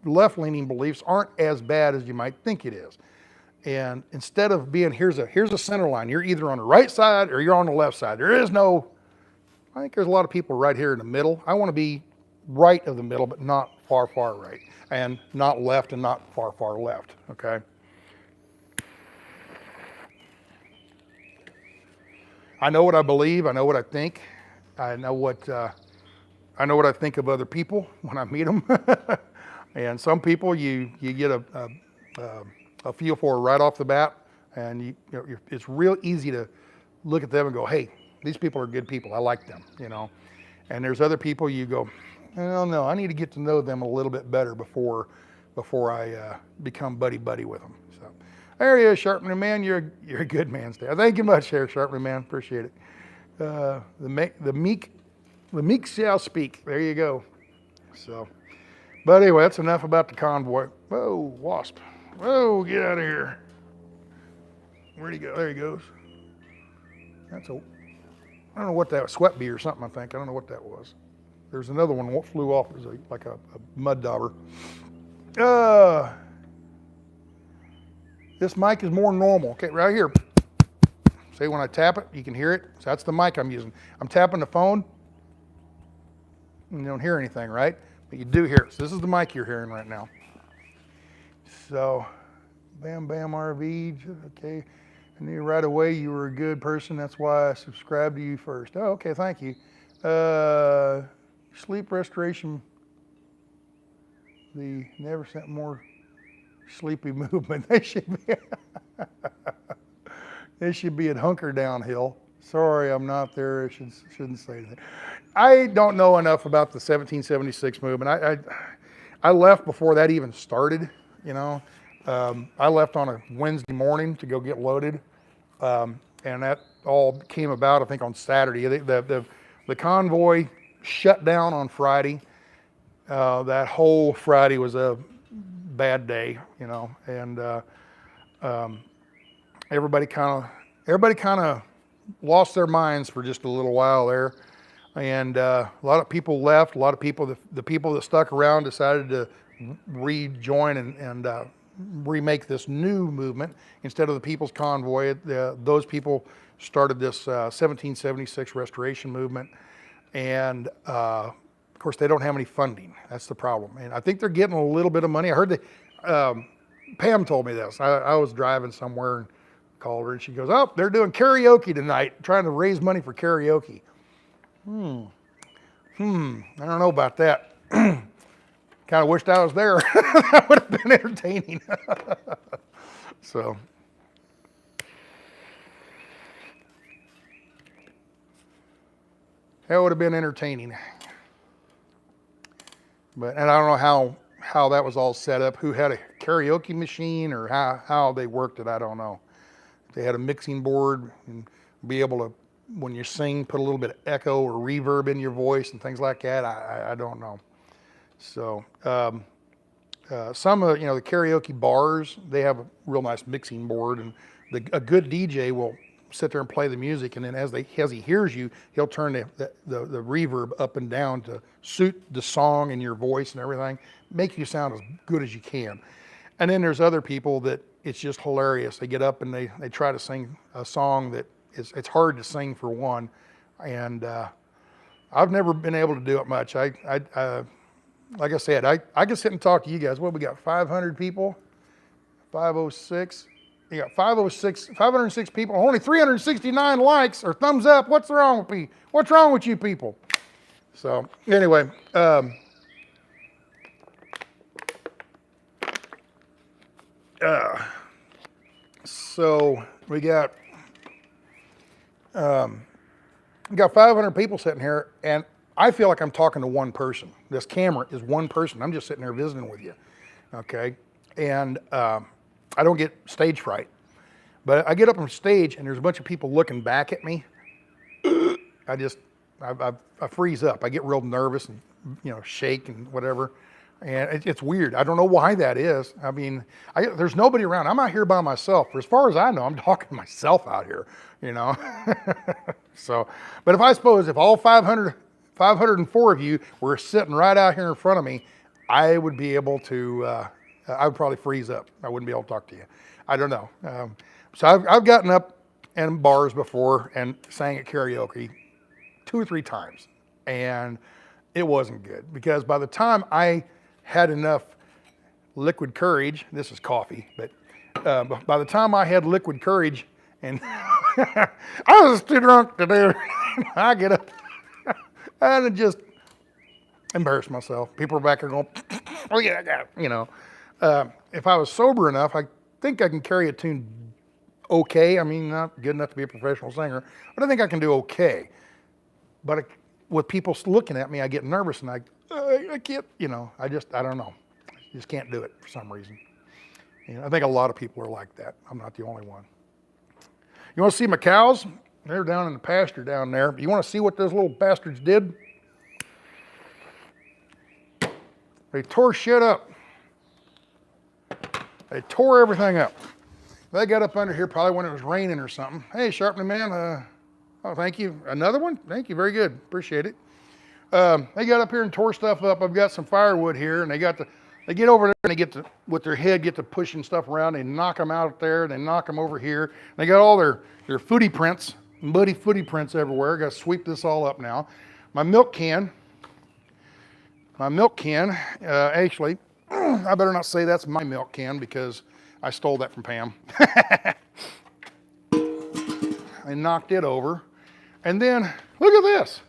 left-leaning beliefs aren't as bad as you might think it is. And instead of being here's a center line, you're either on the right side or you're on the left side. There is no. I think there's a lot of people right here in the middle. I want to be right of the middle, but not far right, and not left and not far left. Okay. I know what I believe. I know what I think. I know what I think of other people when I meet them. And some people you get a feel for right off the bat, and it's real easy to look at them and go, hey, these people are good people. I like them, you know. And there's other people you go, oh no, I need to get to know them a little bit better before I become buddy with them. So there he is, Sharpening Man. You're a good man, Stan. Thank you much, there, Sharpening Man. Appreciate it. The meek shall speak. There you go. So, but anyway, that's enough about the Convoy. Whoa, wasp. Whoa, get out of here. Where'd he go? There he goes. I don't know what that was, sweat bee or something, I think. I don't know what that was. There's another one that flew off. It was like a mud dauber. This mic is more normal. Okay, right here. See, when I tap it, you can hear it. So that's the mic I'm using. I'm tapping the phone, and you don't hear anything, right? But you do hear it. So this is the mic you're hearing right now. So, Bam RV, okay. I knew right away you were a good person. That's why I subscribed to you first. Oh, okay, thank you. Sleep restoration. The never sent more sleepy movement. They should be at Hunker Downhill. Sorry, I'm not there. I shouldn't say that. I don't know enough about the 1776 movement. I left before that even started. You know, I left on a Wednesday morning to go get loaded. And that all came about, I think, on Saturday. The Convoy shut down on Friday. That whole Friday was a bad day, you know, and everybody kind of lost their minds for just a little while there, and a lot of people left. A lot of people, the people that stuck around, decided to rejoin and remake this new movement instead of the People's Convoy. Those people started this 1776 restoration movement, and of course they don't have any funding. That's the problem, and I think they're getting a little bit of money. I heard Pam told me this. I was driving somewhere and called her, and she goes, "Oh, they're doing karaoke tonight, trying to raise money for karaoke." I don't know about that. Kind Kind of wished I was there. That would have been entertaining. So. That would have been entertaining. And I don't know how that was all set up, who had a karaoke machine or how they worked it, I don't know. They had a mixing board and be able to, when you sing, put a little bit of echo or reverb in your voice and things like that. I don't know. So some of the karaoke bars, they have a real nice mixing board, and a good DJ will sit there and play the music, and then as he hears you, he'll turn the reverb up and down to suit the song and your voice and everything, make you sound as good as you can. And then there's other people that it's just hilarious. They get up and they try to sing a song that it's hard to sing for one, and I've never been able to do it much. Like I said, I can sit and talk to you guys. What, we got 500 people? 506? You got 506 people, only 369 likes or thumbs up. What's wrong with me? What's wrong with you people? So anyway, so we got 500 people sitting here, and I feel like I'm talking to one person. This camera is one person. I'm just sitting there visiting with you, okay? And I don't get stage fright, but I get up on stage and there's a bunch of people looking back at me. I freeze up. I get real nervous and shake and whatever. And it's weird. I don't know why that is. I mean, there's nobody around. I'm out here by myself. For as far as I know, I'm talking to myself out here, So, but if all 504 of you were sitting right out here in front of me, I would be able to, I would probably freeze up. I wouldn't be able to talk to you. I don't know. So I've gotten up in bars before and sang at karaoke 2 or 3 times, and it wasn't good, because by the time I had enough liquid courage, this is coffee, but by the time I had liquid courage, and I was too drunk to do it, I get up and just embarrass myself. People are back there going, oh yeah, if I was sober enough, I think I can carry a tune okay. I mean, not good enough to be a professional singer, but I think I can do okay. But with people looking at me, I get nervous, and I can't, I don't know. I just can't do it for some reason. I think a lot of people are like that. I'm not the only one. You want to see my cows? They're down in the pasture down there. You want to see what those little bastards did? They tore shit up. They tore everything up. They got up under here probably when it was raining or something. Hey, sharpening man, oh, thank you. Another one? Thank you, very good. Appreciate it. They got up here and tore stuff up. I've got some firewood here, and they get over there and they get to, with their head, get to pushing stuff around. They knock them out there, they knock them over here. They got all their footy prints, muddy footy prints everywhere. Got to sweep this all up now. My milk can, actually, I better not say that's my milk can because I stole that from Pam. I knocked it over. And then, look at this.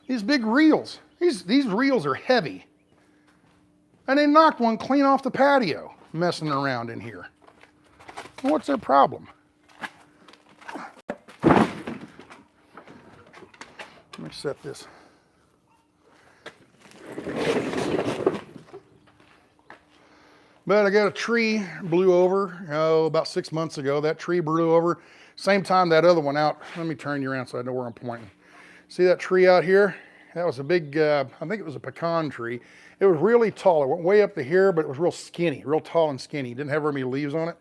These big reels. These reels are heavy. And they knocked one clean off the patio, messing around in here. What's their problem? Let me set this. But I got a tree blew over, about 6 months ago. That tree blew over. Same time that other one out. Let me turn you around so I know where I'm pointing. See that tree out here? That was a big, I think it was a pecan tree. It was really tall. It went way up to here, but it was real skinny, real tall and skinny. It didn't have very many leaves on it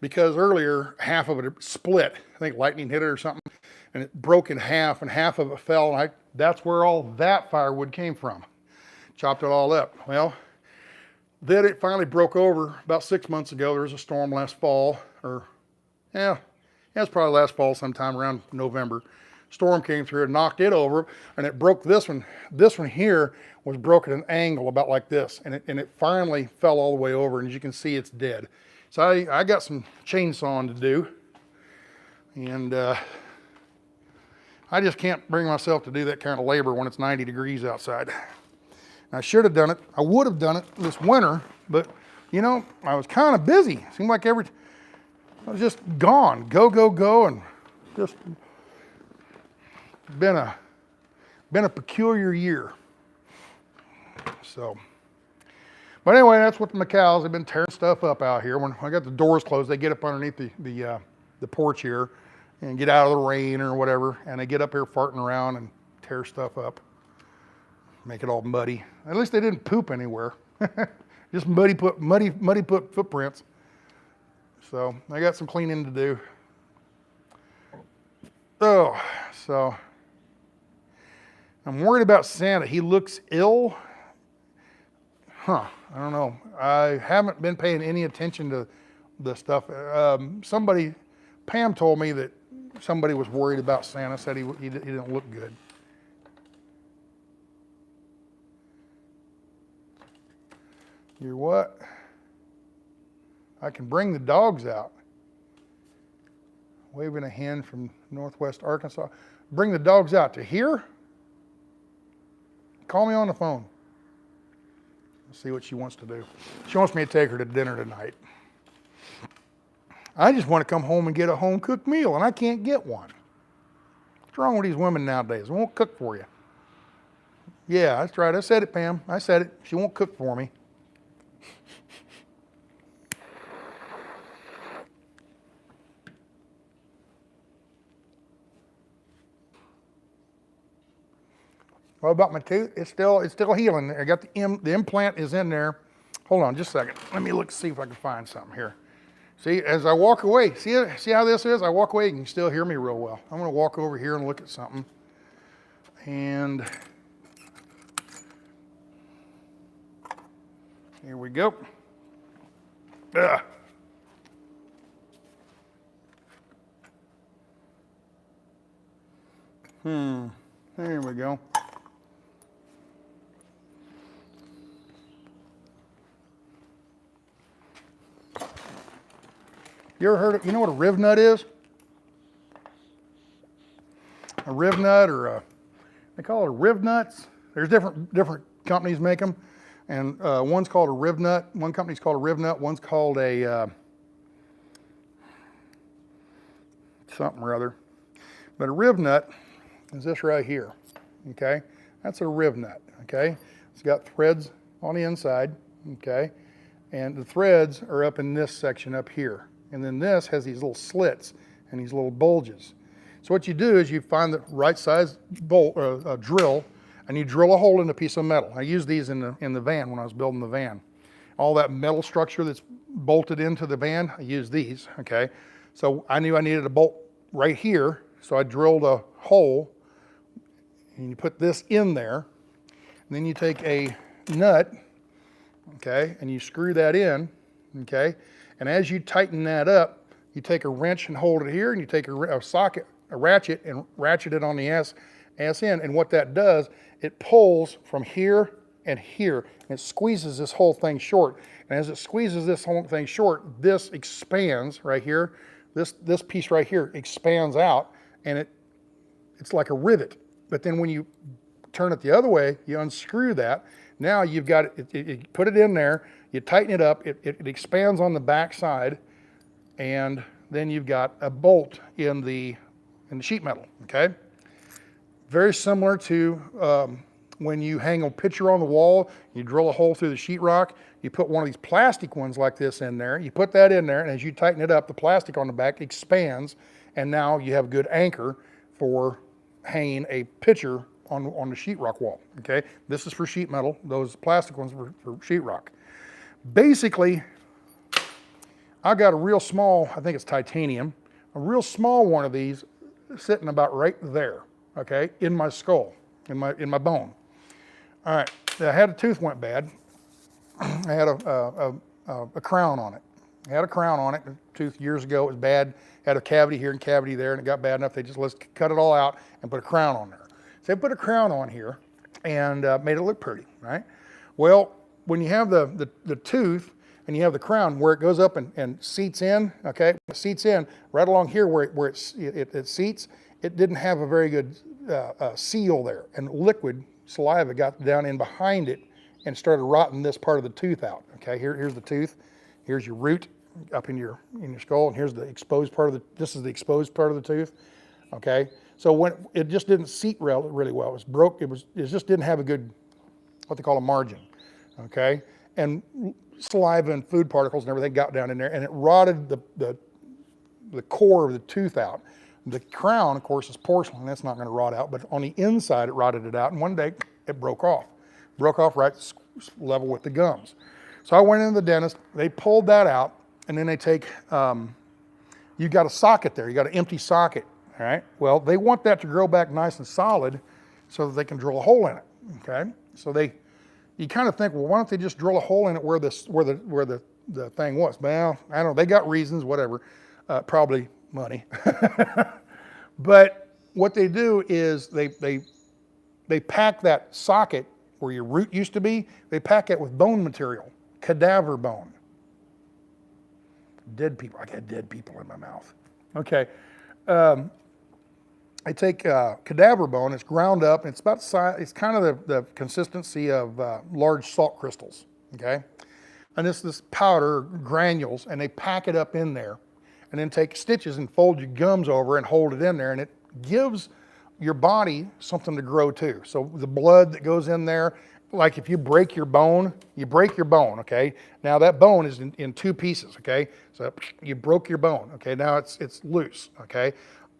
because earlier half of it split. I think lightning hit it or something, and it broke in half, and half of it fell. And that's where all that firewood came from. Chopped it all up. Well, then it finally broke over about 6 months ago. There was a storm last fall, or yeah, it's probably last fall sometime around November. Storm came through and knocked it over, and it broke this one. This one here was broken at an angle about like this, and it finally fell all the way over, and as you can see, it's dead. So I got some chainsawing to do, and I just can't bring myself to do that kind of labor when it's 90 degrees outside. I should have done it. I would have done it this winter, but you know, I was kind of busy. It seemed like I was just gone, go, and just been a peculiar year. So, but anyway, that's what the Macaws have been tearing stuff up out here. When I got the doors closed, they get up underneath the porch here and get out of the rain or whatever, and they get up here farting around and tear stuff up, make it all muddy. At least they didn't poop anywhere. Just muddy footprints. So I got some cleaning to do. Oh, so I'm worried about Santa. He looks ill. I don't know. I haven't been paying any attention to the stuff. Pam told me that somebody was worried about Santa, said he didn't look good. You're what? I can bring the dogs out. Waving a hand from Northwest Arkansas. Bring the dogs out to here? Call me on the phone. Let's see what she wants to do. She wants me to take her to dinner tonight. I just want to come home and get a home-cooked meal, and I can't get one. What's wrong with these women nowadays? They won't cook for you. Yeah, that's right. I said it, Pam. I said it. She won't cook for me. What about my tooth? It's still healing. I got the implant is in there. Hold on just a second. Let me look, see if I can find something here. See, as I walk away, see how this is? I walk away, you can still hear me real well. I'm gonna walk over here and look at something. And here we go. Ugh. There we go. You ever heard of, you know what a riv nut is? A riv nut, or they call it riv nuts. There's different companies make them, and one's called a riv nut. One company's called a riv nut. One's called a something or other. But a riv nut is this right here. Okay, that's a riv nut. Okay, it's got threads on the inside. Okay, and the threads are up in this section up here. And then this has these little slits and these little bulges. So what you do is you find the right size drill, and you drill a hole in a piece of metal. I used these in the van when I was building the van. All that metal structure that's bolted into the van, I used these, okay? So I knew I needed a bolt right here, so I drilled a hole, and you put this in there, and then you take a nut, okay, and you screw that in, okay? And as you tighten that up, you take a wrench and hold it here, and you take a socket, a ratchet, and ratchet it on the ass end. And what that does, it pulls from here and here, and it squeezes this whole thing short. And as it squeezes this whole thing short, this expands right here. This piece right here expands out, and it's like a rivet. But then when you turn it the other way, you unscrew that. Now you've got it, you put it in there, you tighten it up, it expands on the back side, and then you've got a bolt in the sheet metal, okay? Very similar to when you hang a picture on the wall, you drill a hole through the sheetrock, you put one of these plastic ones like this in there, you put that in there, and as you tighten it up, the plastic on the back expands, and now you have a good anchor for hanging a picture on the sheetrock wall, okay? This is for sheet metal, those plastic ones for sheetrock. Basically, I got a real small, I think it's titanium, a real small one of these sitting about right there, okay, in my skull, in my bone. All right, I had a tooth went bad. I had a crown on it. I had a crown on it, the tooth years ago, it was bad, had a cavity here and cavity there, and it got bad enough, let's cut it all out and put a crown on there. So they put a crown on here and made it look pretty, right? Well, when you have the tooth and you have the crown where it goes up and seats in, okay? It seats in right along here where it seats, it didn't have a very good seal there, and liquid saliva got down in behind it and started rotting this part of the tooth out. Okay, here's the tooth, here's your root up in your skull, and here's the exposed part of the, this is the exposed part of the tooth. Okay, so when it just didn't seat really well, it was broke, it just didn't have a good, what they call a margin. Okay, and saliva and food particles and everything got down in there, and it rotted the core of the tooth out. The crown, of course, is porcelain. That's not going to rot out, but on the inside, it rotted it out. And one day, it broke off right level with the gums. So I went into the dentist. They pulled that out, and then they take, you've got a socket there. You got an empty socket, all right? Well, they want that to grow back nice and solid so that they can drill a hole in it, okay? So you kind of think, well, why don't they just drill a hole in it where the thing was? Well, I don't know. They got reasons, whatever. Probably money. But what they do is they pack that socket where your root used to be, they pack it with bone material, cadaver bone. Dead people, I got dead people in my mouth. Okay, I take cadaver bone, it's ground up, and it's about size, it's kind of the consistency of large salt crystals, okay? And this powder, granules, and they pack it up in there, and then take stitches and fold your gums over and hold it in there, and it gives your body something to grow to. So the blood that goes in there, like if you break your bone, okay? Now that bone is in two pieces, okay? So you broke your bone, okay? Now it's loose, okay?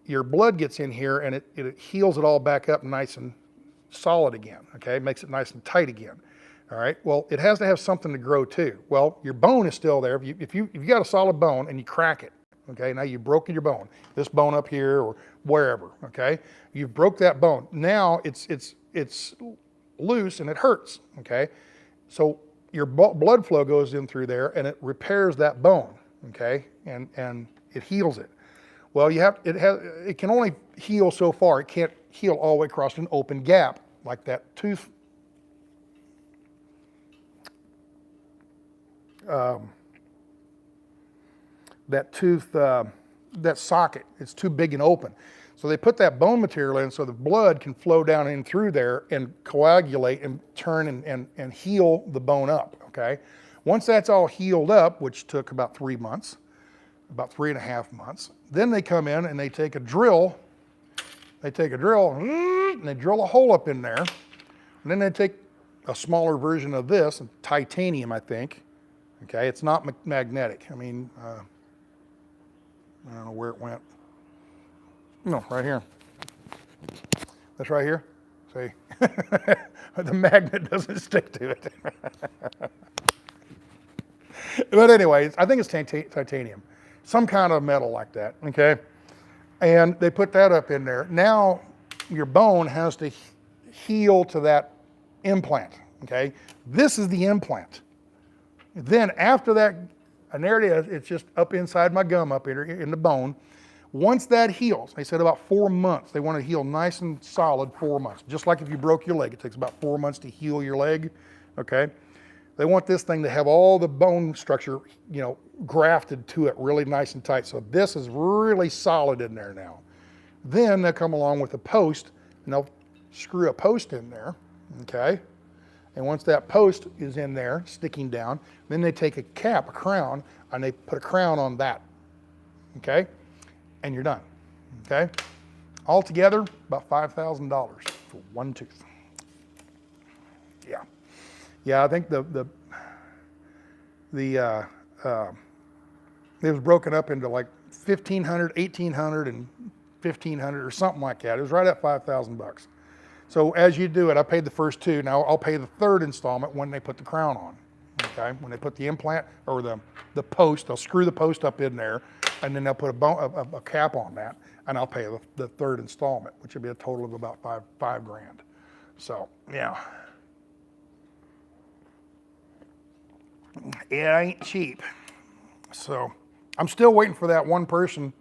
Your blood gets in here and it heals it all back up nice and solid again, okay? Makes it nice and tight again, all right? Well, it has to have something to grow to. Well, your bone is still there. If you got a solid bone and you crack it, okay, now you've broken your bone, this bone up here or wherever, okay? You've broke that bone. Now it's loose and it hurts, okay? So your blood flow goes in through there and it repairs that bone, okay? And it heals it. Well, it can only heal so far. It can't heal all the way across an open gap like that tooth. That socket, it's too big and open. So they put that bone material in so the blood can flow down in through there and coagulate and turn and heal the bone up, okay? Once that's all healed up, which took about 3 months, about 3.5 months, then they come in and they take a drill, and they drill a hole up in there, and then they take a smaller version of this, titanium, I think, okay? It's not magnetic. I mean, I don't know where it went. No, right here. That's right here. See? The magnet doesn't stick to it. But anyways, I think it's titanium. Some kind of metal like that, okay? And they put that up in there. Now your bone has to heal to that implant, okay? This is the implant. Then after that, and there it is, it's just up inside my gum up here in the bone. Once that heals, they said about 4 months. They want to heal nice and solid 4 months. Just like if you broke your leg, it takes about 4 months to heal your leg, okay? They want this thing to have all the bone structure, you know, grafted to it really nice and tight. So this is really solid in there now. Then they'll come along with a post and they'll screw a post in there, okay? And once that post is in there, sticking down, then they take a cap, a crown, and they put a crown on that, okay? And you're done, okay? Altogether, about $5,000 for one tooth. Yeah. Yeah, I think it was broken up into like 1,500, 1,800, and 1,500 or something like that. It was right at 5,000 bucks. So as you do it, I paid the first two. Now I'll pay the third installment when they put the crown on, okay? When they put the implant or the post, they'll screw the post up in there, and then they'll put a cap on that, and I'll pay the third installment, which would be a total of about five grand. So, yeah. It ain't cheap. So I'm still waiting for that one person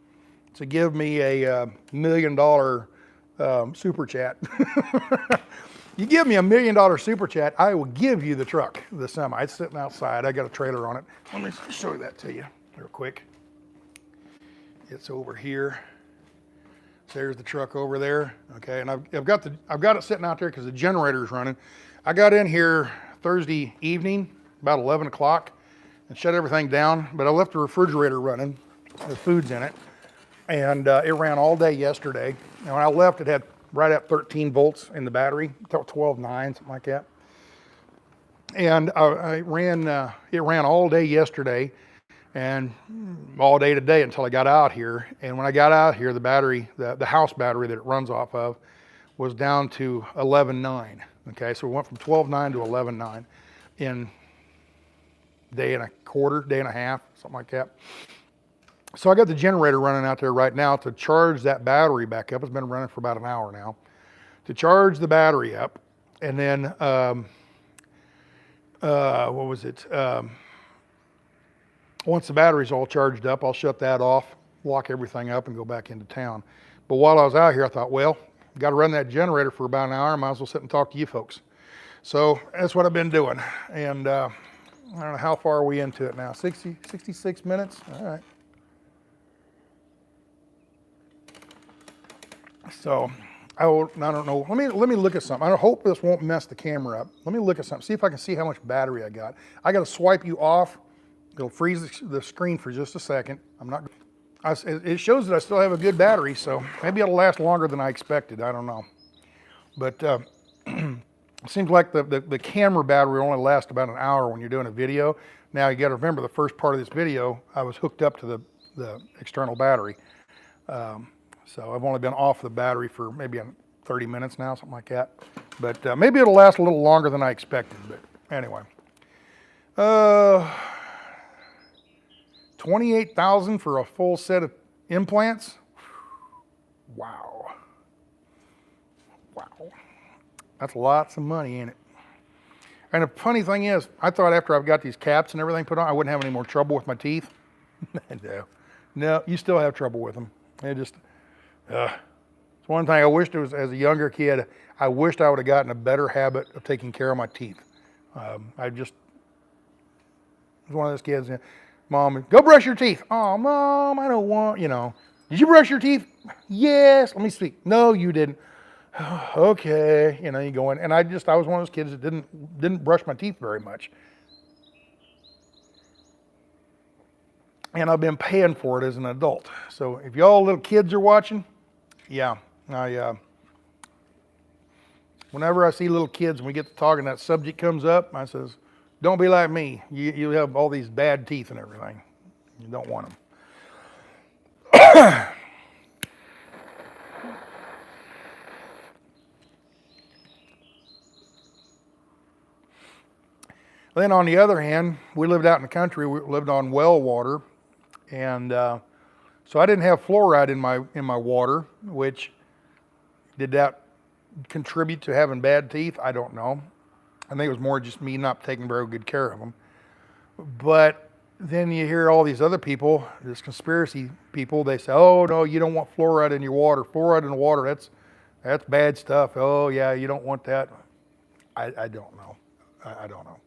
to give me a $1 million super chat. You give me $1 million super chat, I will give you the truck, the semi. It's sitting outside. I got a trailer on it. Let me show that to you real quick. It's over here. There's the truck over there. Okay, and I've got it sitting out there because the generator is running. I got in here Thursday evening, about 11 o'clock, and shut everything down. But I left the refrigerator running, the food's in it, and it ran all day yesterday. And when I left, it had right at 13 volts in the battery, 12.9, something like that. And it ran all day yesterday and all day today until I got out here. And when I got out here, the battery, the house battery that it runs off of, was down to 11.9. Okay, so we went from 12.9 to 11.9 in a day and a quarter, day and a half, something like that. So I got the generator running out there right now to charge that battery back up. It's been running for about an hour now. To charge the battery up, and then what was it? Once the battery's all charged up, I'll shut that off, lock everything up, and go back into town. But while I was out here, I thought, well, got to run that generator for about an hour. I might as well sit and talk to you folks. So that's what I've been doing. And I don't know, how far are we into it now? 66 minutes? All right. So I don't know. Let me look at something. I hope this won't mess the camera up. Let me look at something. See if I can see how much battery I got. I got to swipe you off. It'll freeze the screen for just a second. It shows that I still have a good battery, so maybe it'll last longer than I expected. I don't know. But it seems like the camera battery only lasts about an hour when you're doing a video. Now you got to remember, the first part of this video, I was hooked up to the external battery. So I've only been off the battery for maybe 30 minutes now, something like that. But maybe it'll last a little longer than I expected. But anyway, $28,000 for a full set of implants. Wow. That's lots of money, ain't it? And the funny thing is, I thought after I've got these caps and everything put on, I wouldn't have any more trouble with my teeth. No, you still have trouble with them. It's one thing I wished it was, as a younger kid, I wished I would have gotten a better habit of taking care of my teeth. I was one of those kids, Mom, go brush your teeth. Oh, Mom, I don't want, Did you brush your teeth? Yes. Let me see. No, you didn't. Okay. You go in. And I was one of those kids that didn't brush my teeth very much. And I've been paying for it as an adult. So if y'all little kids are watching, yeah, whenever I see little kids and we get to talking, that subject comes up, I says, don't be like me. You have all these bad teeth and everything. You don't want them. Then on the other hand, we lived out in the country. We lived on well water. And so I didn't have fluoride in my water, which, did that contribute to having bad teeth? I don't know. I think it was more just me not taking very good care of them. But then you hear all these other people, these conspiracy people, they say, oh no, you don't want fluoride in your water. Fluoride in the water, that's bad stuff. Oh yeah, you don't want that. I don't know. I don't know.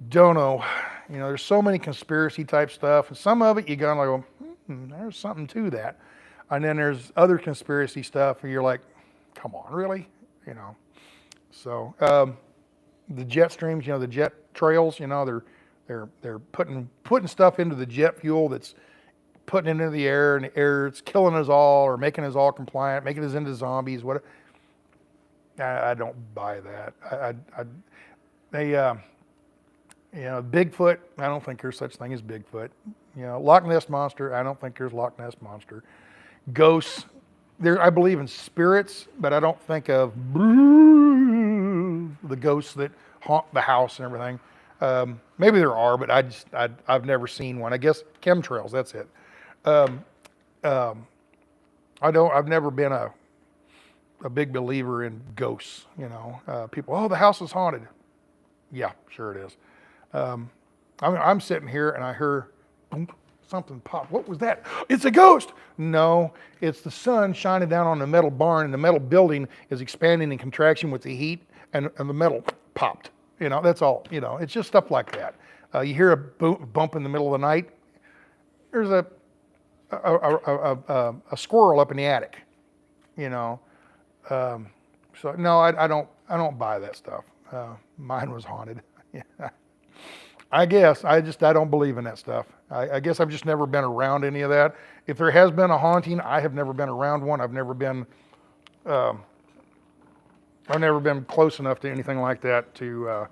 Don't know. There's so many conspiracy type stuff, and some of it you gotta go, there's something to that. And then there's other conspiracy stuff where you're like, come on, really? So the jet streams, the jet trails, they're putting stuff into the jet fuel that's putting it into the air, and the air, it's killing us all or making us all compliant, making us into zombies. What? I don't buy that. Bigfoot, I don't think there's such thing as Bigfoot. Loch Ness Monster, I don't think there's Loch Ness Monster. Ghosts, I believe in spirits, but I don't think of the ghosts that haunt the house and everything. Maybe there are, but I've never seen one. I guess chemtrails, that's it. I've never been a big believer in ghosts. People, oh, the house is haunted. Yeah, sure it is. I'm sitting here and I hear something pop. What was that? It's a ghost. No, it's the sun shining down on the metal barn, and the metal building is expanding in contraction with the heat, and the metal popped. That's all. It's just stuff like that. You hear a bump in the middle of the night. There's a squirrel up in the attic. So no, I don't buy that stuff. mine was haunted. Yeah. I guess, I don't believe in that stuff. I guess I've just never been around any of that. If there has been a haunting, I have never been around one. I've never been close enough to anything like that to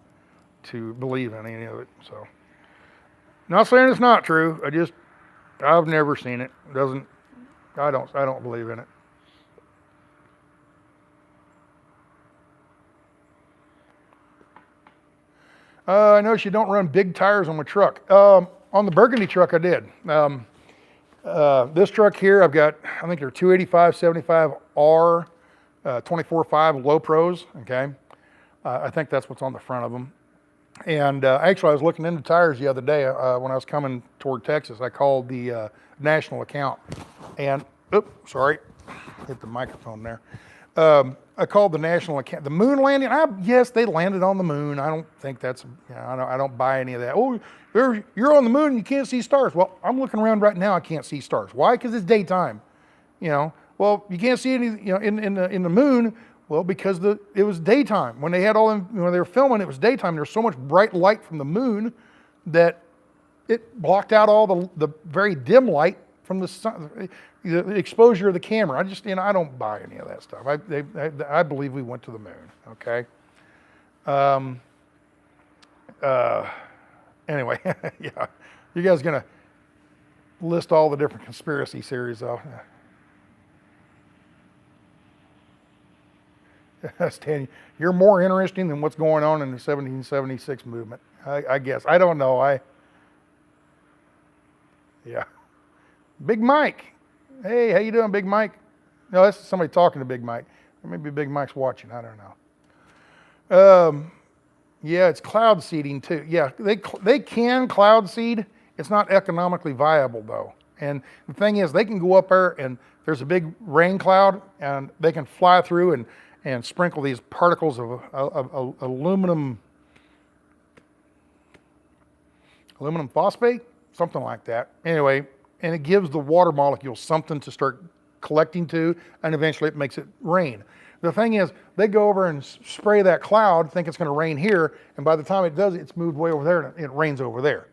believe in any of it. So, not saying it's not true. I've never seen it. I don't believe in it. I noticed you don't run big tires on my truck. On the Burgundy truck, I did. This truck here, I've got, I think they're 285, 75R, 24.5 low pros, okay? I think that's what's on the front of them. And actually, I was looking into tires the other day when I was coming toward Texas. I called the national account and, oops, sorry, hit the microphone there. I called the national account. The moon landing, yes, they landed on the moon. I don't think that's, I don't buy any of that. Oh, you're on the moon and you can't see stars. Well, I'm looking around right now, I can't see stars. Why? Because it's daytime. Well, you can't see any, in the moon. Well, because it was daytime. When they had when they were filming, it was daytime. There was so much bright light from the moon that it blocked out all the very dim light from the sun, the exposure of the camera. I don't buy any of that stuff. I believe we went to the moon, okay? Anyway, yeah. You guys gonna list all the different conspiracy theories off? Stan, you're more interesting than what's going on in the 1776 movement. I guess. I don't know. Yeah. Big Mike. Hey, how you doing, Big Mike? No, that's somebody talking to Big Mike. Or maybe Big Mike's watching. I don't know. Yeah, it's cloud seeding too. Yeah, they can cloud seed. It's not economically viable though. And the thing is, they can go up there and there's a big rain cloud and they can fly through and sprinkle these particles of aluminum phosphate, something like that. Anyway, and it gives the water molecules something to start collecting to, and eventually it makes it rain. The thing is, they go over and spray that cloud, think it's going to rain here, and by the time it does, it's moved way over there and it rains over there.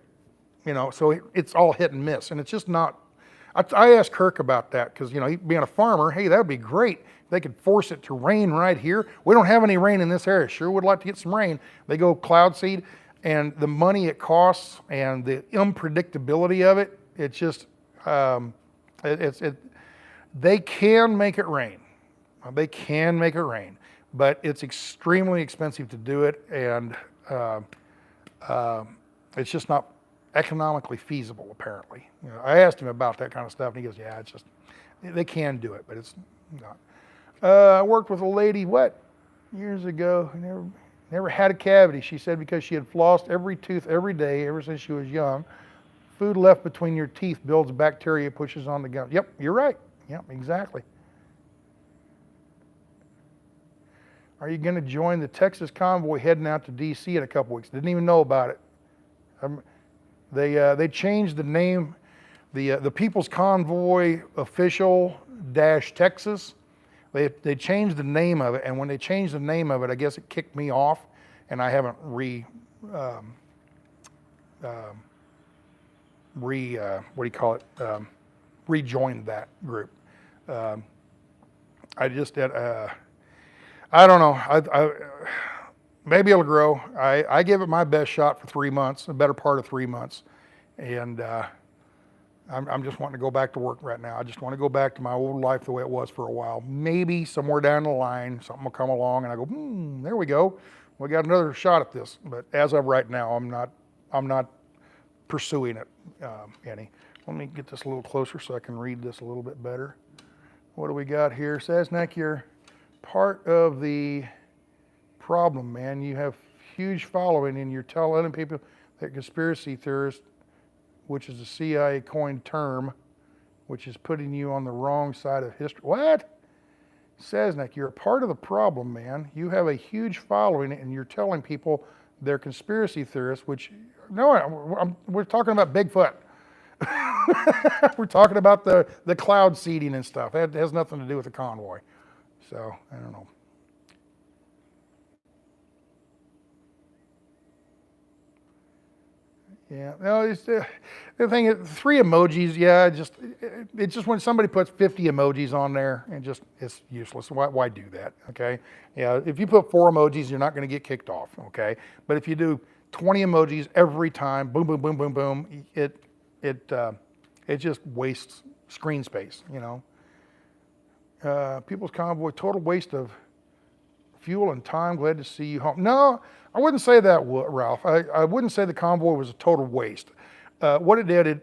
So it's all hit and miss, and it's just not. I asked Kirk about that because, being a farmer, hey, that would be great. They could force it to rain right here. We don't have any rain in this area. Sure would like to get some rain. They go cloud seed, and the money it costs and the unpredictability of it, it's just, they can make it rain. They can make it rain, but it's extremely expensive to do it, and it's just not economically feasible, apparently. I asked him about that kind of stuff, and he goes, yeah, it's just, they can do it, but it's not. I worked with a lady, years ago, who never had a cavity. She said because she had flossed every tooth every day ever since she was young. Food left between your teeth builds bacteria, pushes on the gums. Yep, you're right. Yep, exactly. Are you going to join the Texas Convoy heading out to DC in a couple weeks? Didn't even know about it. They changed the name, the People's Convoy official -Texas. They changed the name of it, and when they changed the name of it, I guess it kicked me off, and I haven't rejoined that group. I just did. I don't know. Maybe it'll grow. I gave it my best shot for 3 months, the better part of 3 months, and I'm just wanting to go back to work right now. I just want to go back to my old life the way it was for a while. Maybe somewhere down the line, something will come along and I go, there we go. We got another shot at this. But as of right now, I'm not pursuing it any. Let me get this a little closer so I can read this a little bit better. What do we got here? Sasnak, you're part of the problem, man. You have huge following and you're telling people that conspiracy theorists, which is a CIA coined term, which is putting you on the wrong side of history. What? Sasnak, you're a part of the problem, man. You have a huge following and you're telling people they're conspiracy theorists, which, no, we're talking about Bigfoot. We're talking about the cloud seeding and stuff. That has nothing to do with the convoy. So, I don't know. Yeah, no, it's the thing is, 3 emojis, yeah, it's just when somebody puts 50 emojis on there and just, it's useless. Why do that, okay? Yeah, if you put 4 emojis, you're not gonna get kicked off, okay? But if you do 20 emojis every time, boom, boom, boom, boom, boom, it just wastes screen space, you know? People's Convoy, total waste of fuel and time, glad to see you home. No, I wouldn't say that, Ralph. I wouldn't say the Convoy was a total waste. What it did,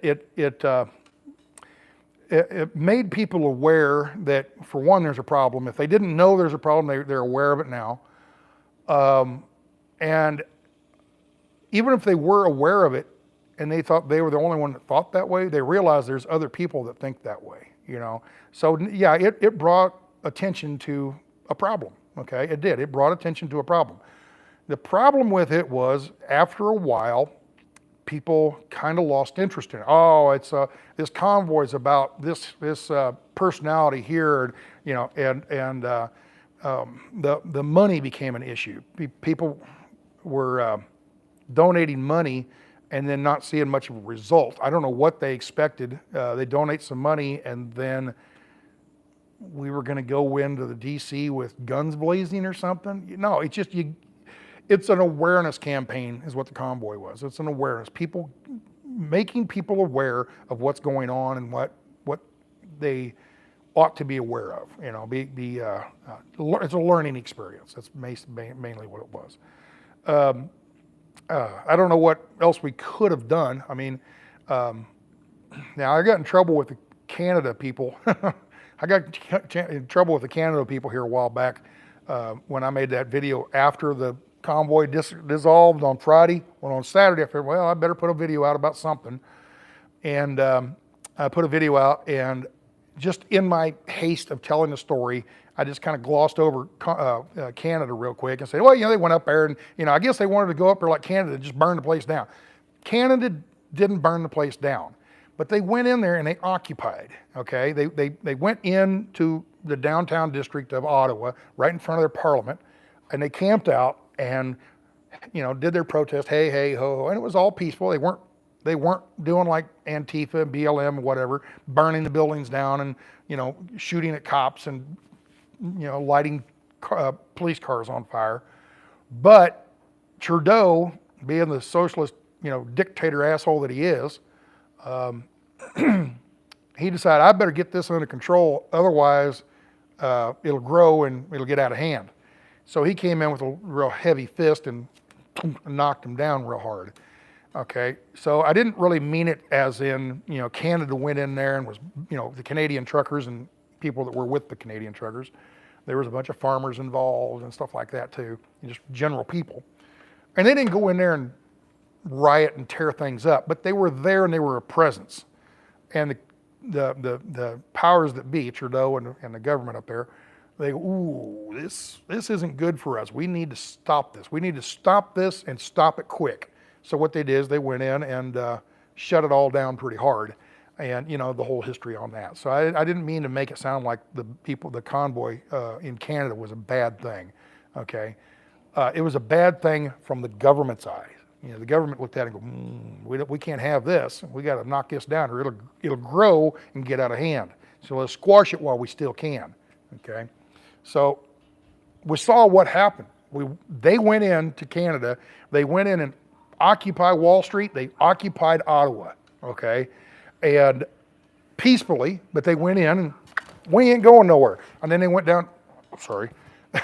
it made people aware that, for one, there's a problem. If they didn't know there's a problem, they're aware of it now. And even if they were aware of it and they thought they were the only one that thought that way, they realized there's other people that think that way, you know? So yeah, it brought attention to a problem. Okay, it did. It brought attention to a problem. The problem with it was, after a while, people kind of lost interest in it. Oh, it's this convoy is about this personality here, you know, and the money became an issue. People were donating money and then not seeing much of a result. I don't know what they expected. They donate some money and then we were going to go into the DC with guns blazing or something. No, it's just, it's an awareness campaign is what the Convoy was. It's an awareness. Making people aware of what's going on and what they ought to be aware of. You know, it's a learning experience. That's mainly what it was. I don't know what else we could have done. I mean, now I got in trouble with the Canada people. I got in trouble with the Canada people here a while back when I made that video after the convoy dissolved on Friday. Well, on Saturday, I figured, well, I better put a video out about something. And I put a video out, and just in my haste of telling the story, I just kind of glossed over Canada real quick and said, well, you know, they went up there and, you know, I guess they wanted to go up there like Canada and just burn the place down. Canada didn't burn the place down. But they went in there and they occupied, okay? They went into the downtown district of Ottawa, right in front of their parliament, and they camped out and, you know, did their protest, hey, hey, ho, ho, and it was all peaceful. They weren't doing like Antifa, BLM, or whatever, burning the buildings down and, you know, shooting at cops and, you know, lighting police cars on fire. But Trudeau, being the socialist, you know, dictator asshole that he is, he decided, I better get this under control, otherwise it'll grow and it'll get out of hand. So he came in with a real heavy fist and knocked him down real hard. Okay, so I didn't really mean it as in, you know, Canada went in there and was, you know, the Canadian truckers and people that were with the Canadian truckers. There was a bunch of farmers involved and stuff like that too, just general people. And they didn't go in there and riot and tear things up, but they were there and they were a presence. And the powers that be, Trudeau and the government up there, they go, ooh, this isn't good for us. We need to stop this. We need to stop this and stop it quick. So what they did is they went in and shut it all down pretty hard. And, you know, the whole history on that. So I didn't mean to make it sound like the convoy in Canada was a bad thing, okay? It was a bad thing from the government's eyes. You know, the government looked at it and go, we can't have this. We got to knock this down or it'll grow and get out of hand. So let's squash it while we still can, okay? So we saw what happened. They went into Canada. They went in and occupied Wall Street. They occupied Ottawa, okay? And peacefully, but they went in and we ain't going nowhere. And then they went down, sorry,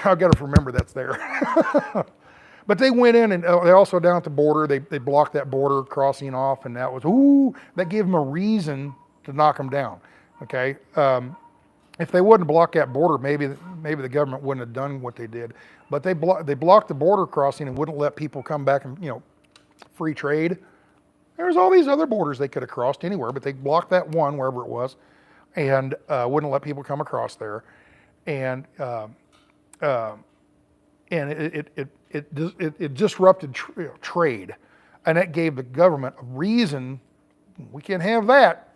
I've got to remember that's there. But they went in and they also down at the border, they blocked that border crossing off, and that was, that gave them a reason to knock them down, okay? If they wouldn't block that border, maybe the government wouldn't have done what they did. But they blocked the border crossing and wouldn't let people come back and, you know, free trade. There's all these other borders they could have crossed anywhere, but they blocked that one, wherever it was, and wouldn't let people come across there. And it disrupted trade, and that gave the government a reason. We can't have that,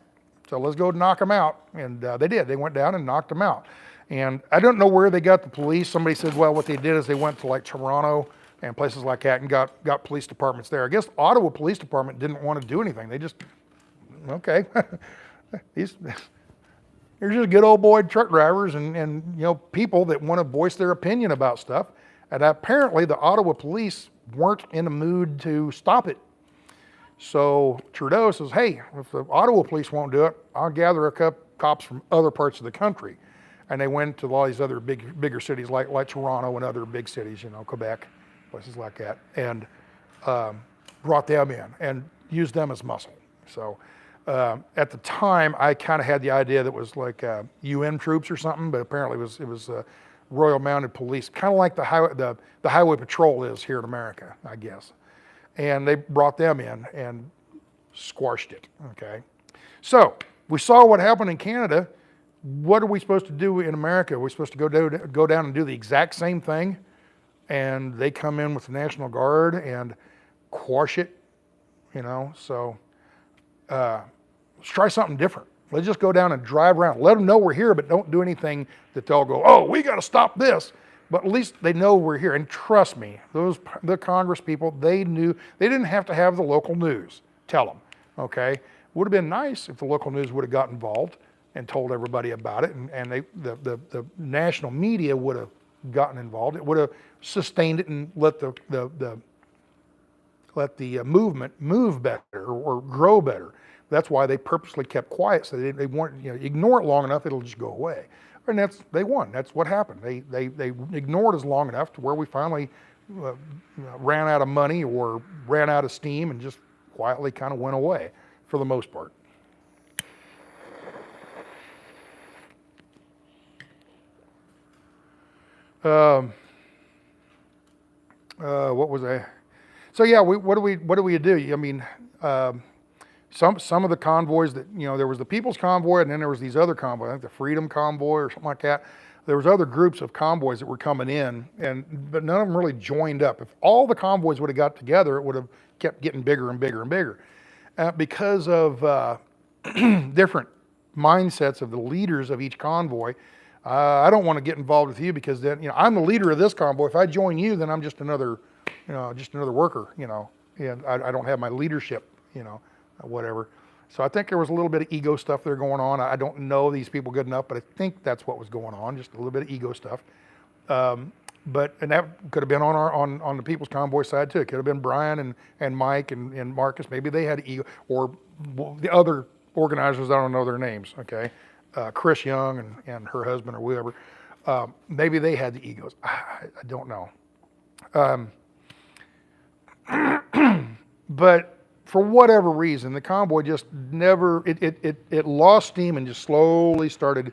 so let's go knock them out. And they did. They went down and knocked them out. And I don't know where they got the police. Somebody said, well, what they did is they went to like Toronto, and places like that, and got police departments there. I guess Ottawa Police Department didn't want to do anything. They just, okay, they're just good old boy truck drivers and you know, people that want to voice their opinion about stuff. And apparently the Ottawa police weren't in the mood to stop it. So Trudeau says, hey, if the Ottawa police won't do it, I'll gather a couple cops from other parts of the country. And they went to all these other bigger cities like Toronto and other big cities, you know, Quebec, places like that, and brought them in and used them as muscle. So at the time, I kind of had the idea that it was like UN troops or something, but apparently it was Royal Mounted Police, kind of like the highway patrol is here in America, I guess. And they brought them in and squashed it, okay? So we saw what happened in Canada. What are we supposed to do in America? Are we supposed to go down and do the exact same thing? And they come in with the National Guard and quash it, you know? So let's try something different. Let's just go down and drive around. Let them know we're here, but don't do anything that they'll go, oh, we got to stop this. But at least they know we're here. And trust me, the Congress people, they knew. They didn't have to have the local news tell them, okay? Would have been nice if the local news would have got involved and told everybody about it, and the national media would have gotten involved. It would have sustained it and let the movement move better or grow better. That's why they purposely kept quiet, so they weren't, you know, ignore it long enough, it'll just go away. And they won. That's what happened. They ignored us long enough to where we finally ran out of money or ran out of steam and just quietly kind of went away for the most part. What was I? So yeah, what do we do? I mean, some of the convoys that, you know, there was the People's Convoy, and then there was these other convoys, I think the Freedom Convoy or something like that. There was other groups of convoys that were coming in, but none of them really joined up. If all the convoys would have got together, it would have kept getting bigger and bigger and bigger. Because of different mindsets of the leaders of each convoy, I don't want to get involved with you because then, you know, I'm the leader of this convoy. If I join you, then I'm just another worker, you know, and I don't have my leadership, you know, whatever. So I think there was a little bit of ego stuff there going on. I don't know these people good enough, but I think that's what was going on, just a little bit of ego stuff. And that could have been on the People's Convoy side too. It could have been Brian and Mike and Marcus. Maybe they had ego, or the other organizers, I don't know their names, okay? Chris Young and her husband or whoever. Maybe they had the egos. I don't know. But for whatever reason, the convoy just never, it lost steam and just slowly started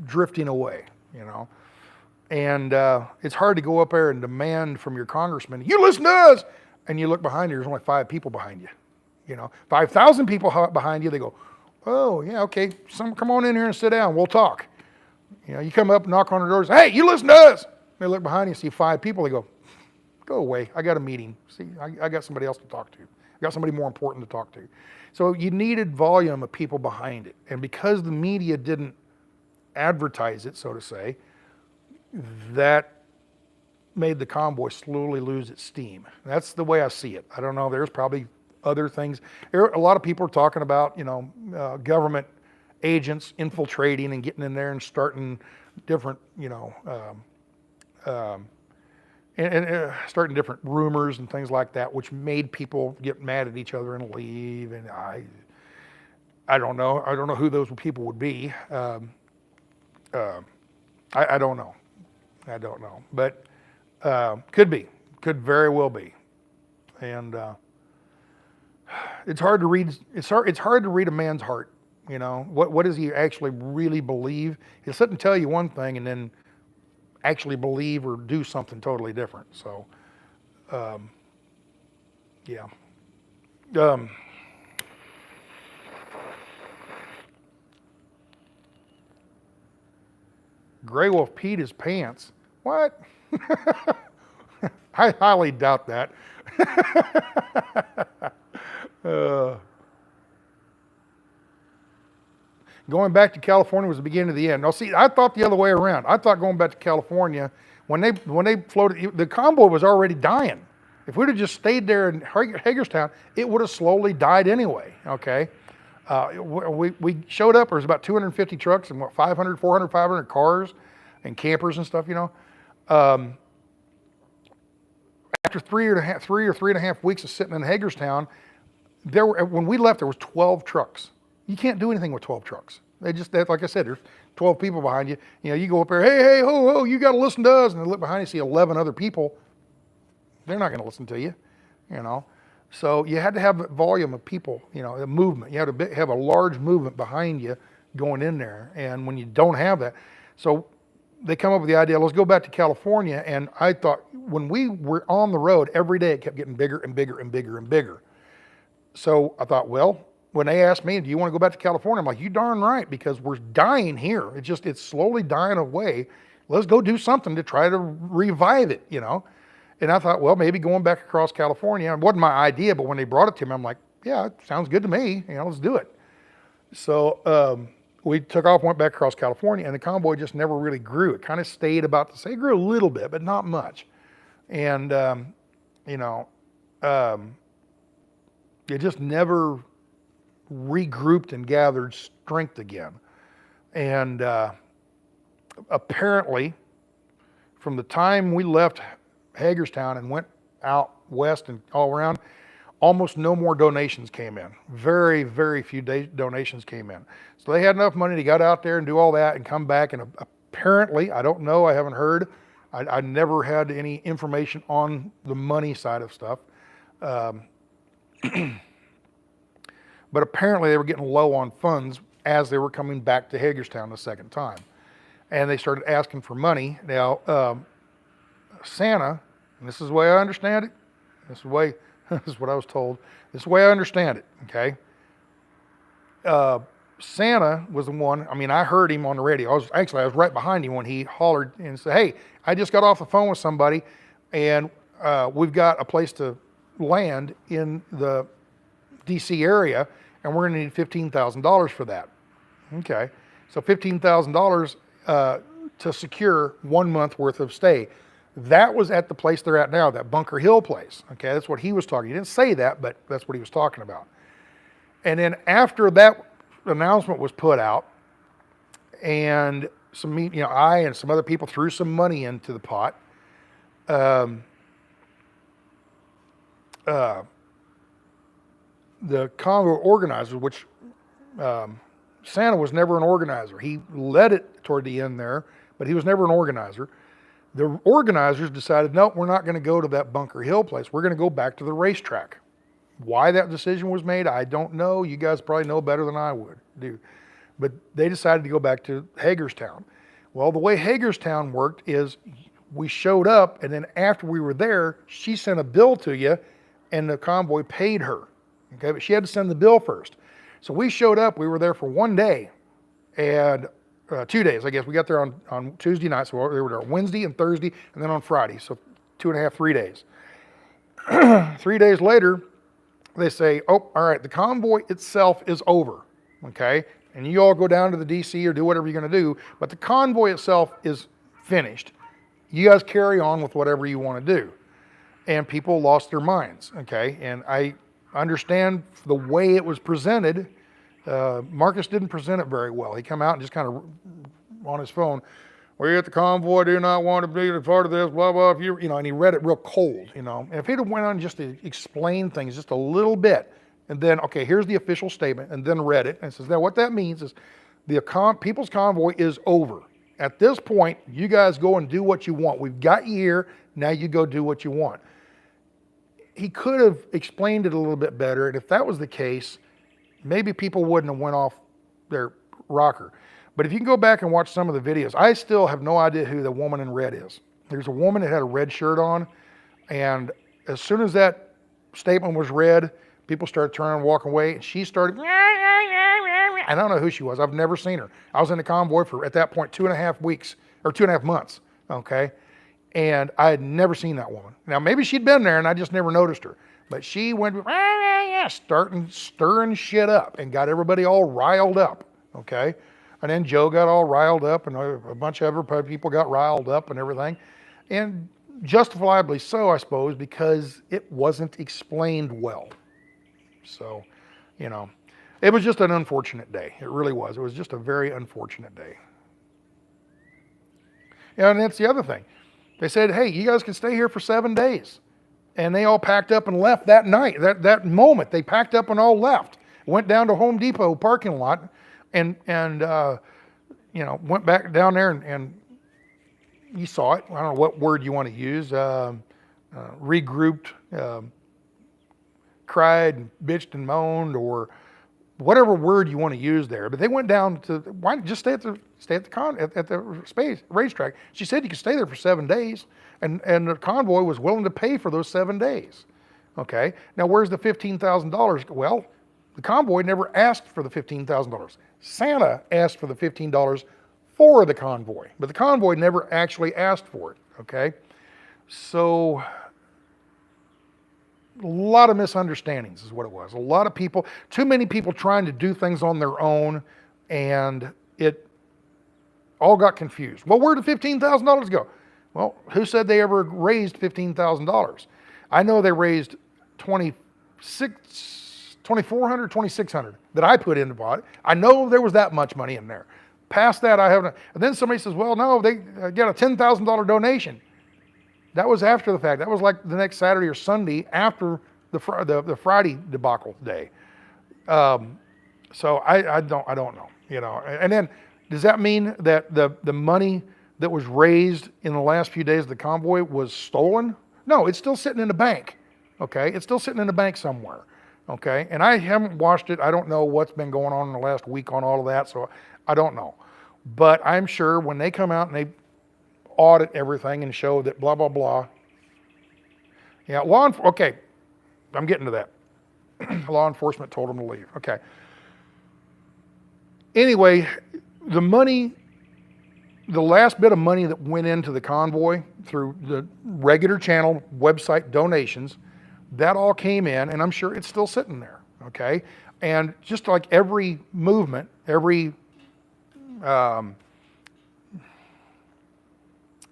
drifting away, you know. And it's hard to go up there and demand from your congressman, you listen to us, and you look behind you, there's only 5 people behind you. You know, 5,000 people behind you, they go, oh yeah, okay, come on in here and sit down, we'll talk. You know, you come up, knock on the doors, hey, you listen to us. They look behind you, see 5 people, they go away, I got a meeting. See, I got somebody else to talk to. I got somebody more important to talk to. So you needed volume of people behind it. And because the media didn't advertise it, so to say, that made the convoy slowly lose its steam. That's the way I see it. I don't know, there's probably other things. A lot of people are talking about, you know, government agents infiltrating and getting in there and starting different, you know, starting different rumors and things like that, which made people get mad at each other and leave. And I don't know. I don't know who those people would be. I don't know. I don't know. But could be. Could very well be. And it's hard to read. It's hard to read a man's heart. You know, what does he actually really believe? He'll sit and tell you one thing and then actually believe or do something totally different. So, yeah. Gray Wolf peed his pants. What? I highly doubt that. Going back to California was the beginning of the end. Now, see, I thought the other way around. I thought going back to California, when they floated, the Convoy was already dying. If we'd have just stayed there in Hagerstown, it would have slowly died anyway, okay? We showed up, there was about 250 trucks and what, 500, 400, 500 cars and campers and stuff, you know. After three or 3.5 weeks of sitting in Hagerstown, when we left, there was 12 trucks. You can't do anything with 12 trucks. Like I said, there's 12 people behind you. You know, you go up there, hey, ho, ho, you got to listen to us. And they look behind you, see 11 other people. They're not going to listen to you, you know. So you had to have a volume of people, you know, a movement. You had to have a large movement behind you going in there. And when you don't have that, so they come up with the idea, let's go back to California. And I thought, when we were on the road, every day it kept getting bigger and bigger and bigger and bigger. So I thought, well, when they asked me, do you want to go back to California? I'm like, you darn right, because we're dying here. It's slowly dying away. Let's go do something to try to revive it, you know? And I thought, well, maybe going back across California. It wasn't my idea, but when they brought it to me, I'm like, yeah, it sounds good to me. You know, let's do it. So we took off, went back across California, and the Convoy just never really grew. It kind of stayed about the same. It grew a little bit, but not much. And, you know, it just never regrouped and gathered strength again. And apparently, from the time we left Hagerstown and went out west and all around, almost no more donations came in. Very, very few donations came in. So they had enough money to get out there and do all that and come back. And apparently, I don't know, I haven't heard. I never had any information on the money side of stuff. But apparently they were getting low on funds as they were coming back to Hagerstown the second time. And they started asking for money. Now, Santa, and this is the way I understand it, this is what I was told, this is the way I understand it, okay? Santa was the one, I mean, I heard him on the radio. I was right behind him when he hollered and said, hey, I just got off the phone with somebody, and we've got a place to land in the DC area, and we're going to need $15,000 for that. Okay, so $15,000 to secure 1 month worth of stay. That was at the place they're at now, that Bunker Hill place. Okay, that's what he was talking. He didn't say that, but that's what he was talking about. And then after that announcement was put out, and I and some other people threw some money into the pot. The Convoy organizer, which Santa was never an organizer. He led it toward the end there, but he was never an organizer. The organizers decided, nope, we're not going to go to that Bunker Hill place. We're going to go back to the racetrack. Why that decision was made, I don't know. You guys probably know better than I would do. But they decided to go back to Hagerstown. Well, the way Hagerstown worked is we showed up, and then after we were there, she sent a bill to you, and the Convoy paid her. Okay, but she had to send the bill first. So we showed up, we were there for 1 day, and 2 days, I guess. We got there on Tuesday night, so we were there Wednesday and Thursday, and then on Friday, so 2.5, 3 days. 3 days later, they say, oh, all right, the convoy itself is over, okay? And you all go down to the DC or do whatever you're going to do, but the convoy itself is finished. You guys carry on with whatever you want to do. And people lost their minds, okay? And I understand the way it was presented. Marcus didn't present it very well. He come out and just kind of on his phone, we at the convoy do not want to be a part of this, blah, blah, and he read it real cold, And if he'd have went on just to explain things just a little bit, and then, okay, here's the official statement, and then read it, and says, now what that means is the People's Convoy is over. At this point, you guys go and do what you want. We've got you here, now you go do what you want. He could have explained it a little bit better, and if that was the case, maybe people wouldn't have went off their rocker. But if you can go back and watch some of the videos, I still have no idea who the woman in red is. There's a woman that had a red shirt on, and as soon as that statement was read, people started turning and walking away, and she started, I don't know who she was. I've never seen her. I was in the convoy for, at that point, 2.5 weeks, or 2.5 months, okay? And I had never seen that woman. Now, maybe she'd been there, and I just never noticed her. But she went, stirring shit up, and got everybody all riled up, okay? And then Joe got all riled up, and a bunch of other people got riled up and everything. And justifiably so, I suppose, because it wasn't explained well. So, you know, it was just an unfortunate day. It really was. It was just a very unfortunate day. And that's the other thing. They said, hey, you guys can stay here for 7 days. And they all packed up and left that night. That moment, they packed up and all left. Went down to Home Depot parking lot and you know, went back down there and you saw it. I don't know what word you want to use. Regrouped, cried, and bitched and moaned, or whatever word you want to use there. But they went down to, why not just stay at the racetrack? She said you could stay there for 7 days, and the convoy was willing to pay for those 7 days. Okay, now where's the $15,000? Well, the convoy never asked for the $15,000. Santa asked for the $15 for the convoy, but the convoy never actually asked for it, okay? So, a lot of misunderstandings is what it was. A lot of people, too many people trying to do things on their own, and it all got confused. Well, where did $15,000 go? Well, who said they ever raised $15,000? I know they raised $2,400, $2,600 that I put into it. I know there was that much money in there. Past that, I haven't. And then somebody says, well, no, they got a $10,000 donation. That was after the fact. That was like the next Saturday or Sunday after the Friday debacle day. So I don't know, you know. And then, does that mean that the money that was raised in the last few days of the convoy was stolen? No, it's still sitting in the bank. Okay, it's still sitting in the bank somewhere. Okay, and I haven't watched it. I don't know what's been going on in the last week on all of that, so I don't know. But I'm sure when they come out and they audit everything and show that blah, blah, blah. Yeah, okay, I'm getting to that. Law enforcement told them to leave. Okay. Anyway, the money, the last bit of money that went into the convoy through the regular channel website donations, that all came in, and I'm sure it's still sitting there, okay? And just like every movement, every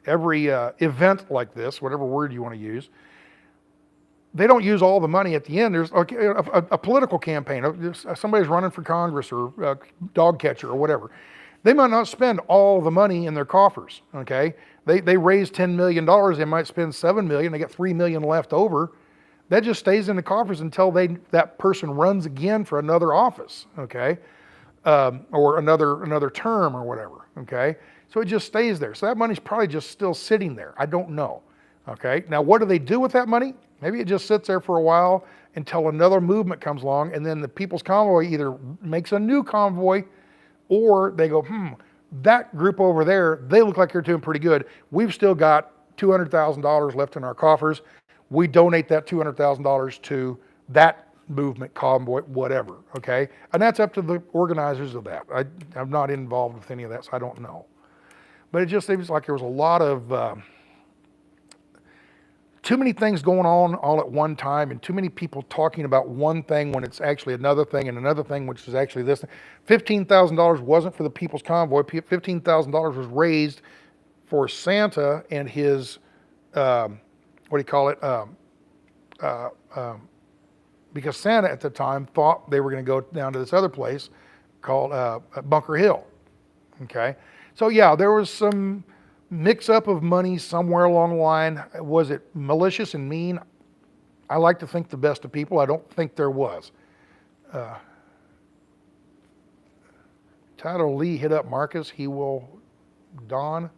event like this, whatever word you want to use, they don't use all the money at the end. There's a political campaign. Somebody's running for Congress or a dog catcher or whatever. They might not spend all the money in their coffers, okay? They raise $10 million. They might spend $7 million. They get $3 million left over. That just stays in the coffers until that person runs again for another office, okay? Or another term or whatever, okay? So it just stays there. So that money's probably just still sitting there. I don't know, okay? Now, what do they do with that money? Maybe it just sits there for a while until another movement comes along, and then the People's Convoy either makes a new convoy, or they go, that group over there, they look like they're doing pretty good. We've still got $200,000 left in our coffers. We donate that $200,000 to that movement, convoy, whatever, okay? And that's up to the organizers of that. I'm not involved with any of that, so I don't know. But it just seems like there was a lot of, too many things going on all at one time, and too many people talking about one thing when it's actually another thing, and another thing which is actually this. $15,000 wasn't for the People's Convoy. $15,000 was raised for Santa and his, because Santa at the time thought they were going to go down to this other place called Bunker Hill, okay? So yeah, there was some mix-up of money somewhere along the line. Was it malicious and mean? I like to think the best of people. I don't think there was. Tyler Lee hit up Marcus. He will Don. I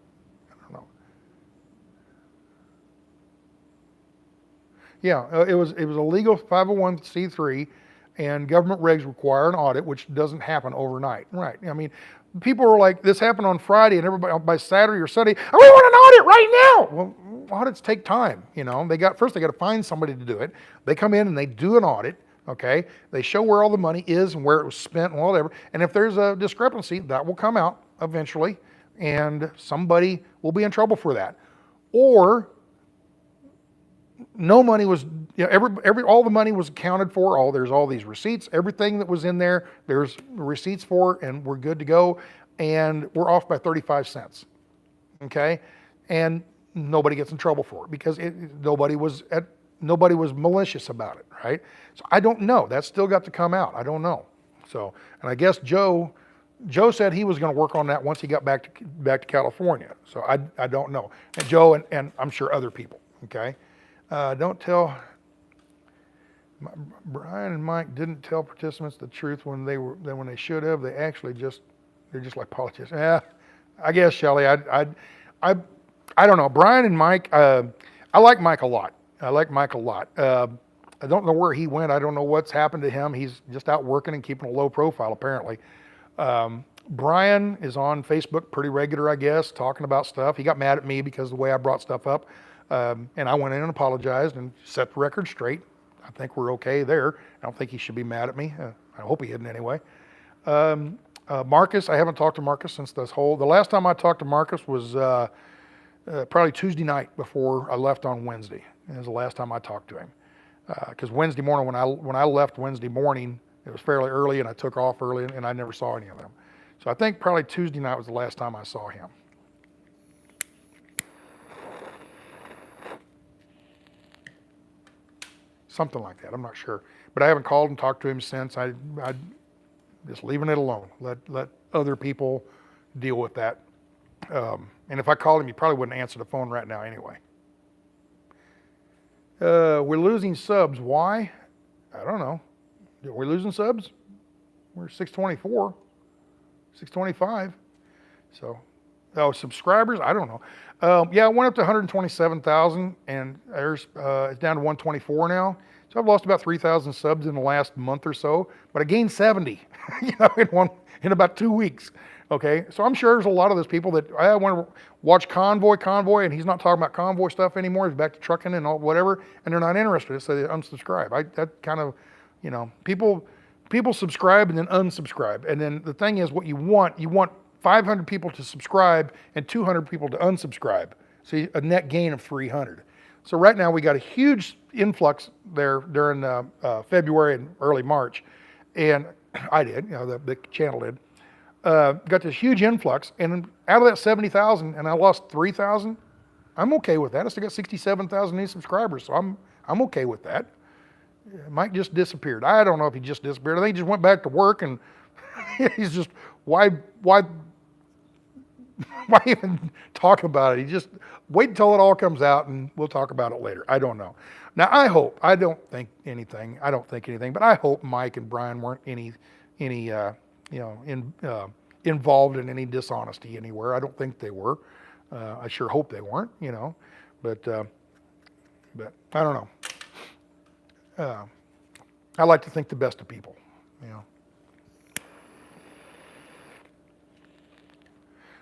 don't know. Yeah, it was a legal 501c3, and government regs require an audit, which doesn't happen overnight. Right? I mean, people were like, this happened on Friday, and everybody by Saturday or Sunday, we want an audit right now. Well, audits take time, you know. First they got to find somebody to do it. They come in and they do an audit, okay? They show where all the money is and where it was spent and whatever. And if there's a discrepancy, that will come out eventually, and somebody will be in trouble for that. Or no money was, all the money was accounted for. There's all these receipts, everything that was in there, there's receipts for, and we're good to go. And we're off by 35 cents, okay? And nobody gets in trouble for it because nobody was malicious about it, right? So I don't know. That's still got to come out. I don't know. So, and I guess Joe said he was going to work on that once he got back to California. So I don't know. And Joe and I'm sure other people. Okay. Don't tell. Brian and Mike didn't tell participants the truth when they should have. They're just like politicians. Yeah, I guess, Shelley. I don't know. Brian and Mike. I like Mike a lot. I don't know where he went. I don't know what's happened to him. He's just out working and keeping a low profile, apparently. Brian is on Facebook pretty regular, I guess, talking about stuff. He got mad at me because of the way I brought stuff up. And I went in and apologized and set the record straight. I think we're okay there. I don't think he should be mad at me. I hope he isn't anyway. Marcus, I haven't talked to Marcus since the last time I talked to Marcus was probably Tuesday night before I left on Wednesday. It was the last time I talked to him. Because Wednesday morning, when I left Wednesday morning, it was fairly early and I took off early and I never saw any of them. So I think probably Tuesday night was the last time I saw him. Something like that, I'm not sure. But I haven't called and talked to him since. I just leaving it alone. Let other people deal with that. And if I called him, he probably wouldn't answer the phone right now anyway. We're losing subs. Why? I don't know. Are we losing subs? We're 624, 625. So, subscribers? I don't know. Yeah, I went up to 127,000 and it's down to 124 now. So I've lost about 3,000 subs in the last month or so, but I gained 70, in about 2 weeks. Okay, so I'm sure there's a lot of those people that I want to watch Convoy, and he's not talking about Convoy stuff anymore. He's back to trucking and all whatever, and they're not interested, so they unsubscribe. That kind of, people subscribe and then unsubscribe, and then the thing is, what you want 500 people to subscribe and 200 people to unsubscribe. So a net gain of 300. So right now we got a huge influx there during February and early March, and I did, the channel did. Got this huge influx, and out of that 70,000, and I lost 3,000. I'm okay with that. I still got 67,000 new subscribers, so I'm okay with that. Mike just disappeared. I don't know if he just disappeared. I think he just went back to work, and he's just why even talk about it? He just wait until it all comes out, and we'll talk about it later. I don't know. Now I don't think anything, but I hope Mike and Brian weren't involved in any dishonesty anywhere. I don't think they were. I sure hope they weren't, but I don't know. I like to think the best of people,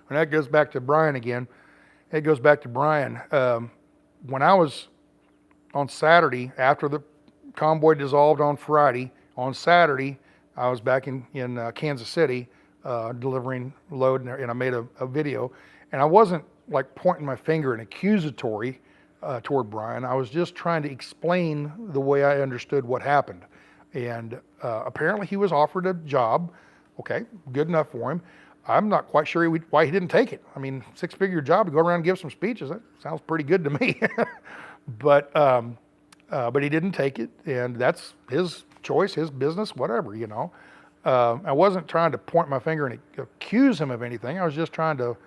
And that goes back to Brian again. When I was on Saturday, after the convoy dissolved on Friday, on Saturday, I was back in Kansas City delivering load, and I made a video. And I wasn't like pointing my finger and accusatory toward Brian. I was just trying to explain the way I understood what happened. And apparently he was offered a job. Okay, good enough for him. I'm not quite sure why he didn't take it. I mean, 6-figure job to go around and give some speeches, that sounds pretty good to me. But he didn't take it, and that's his choice, his business, whatever, I wasn't trying to point my finger and accuse him of anything. I was just trying to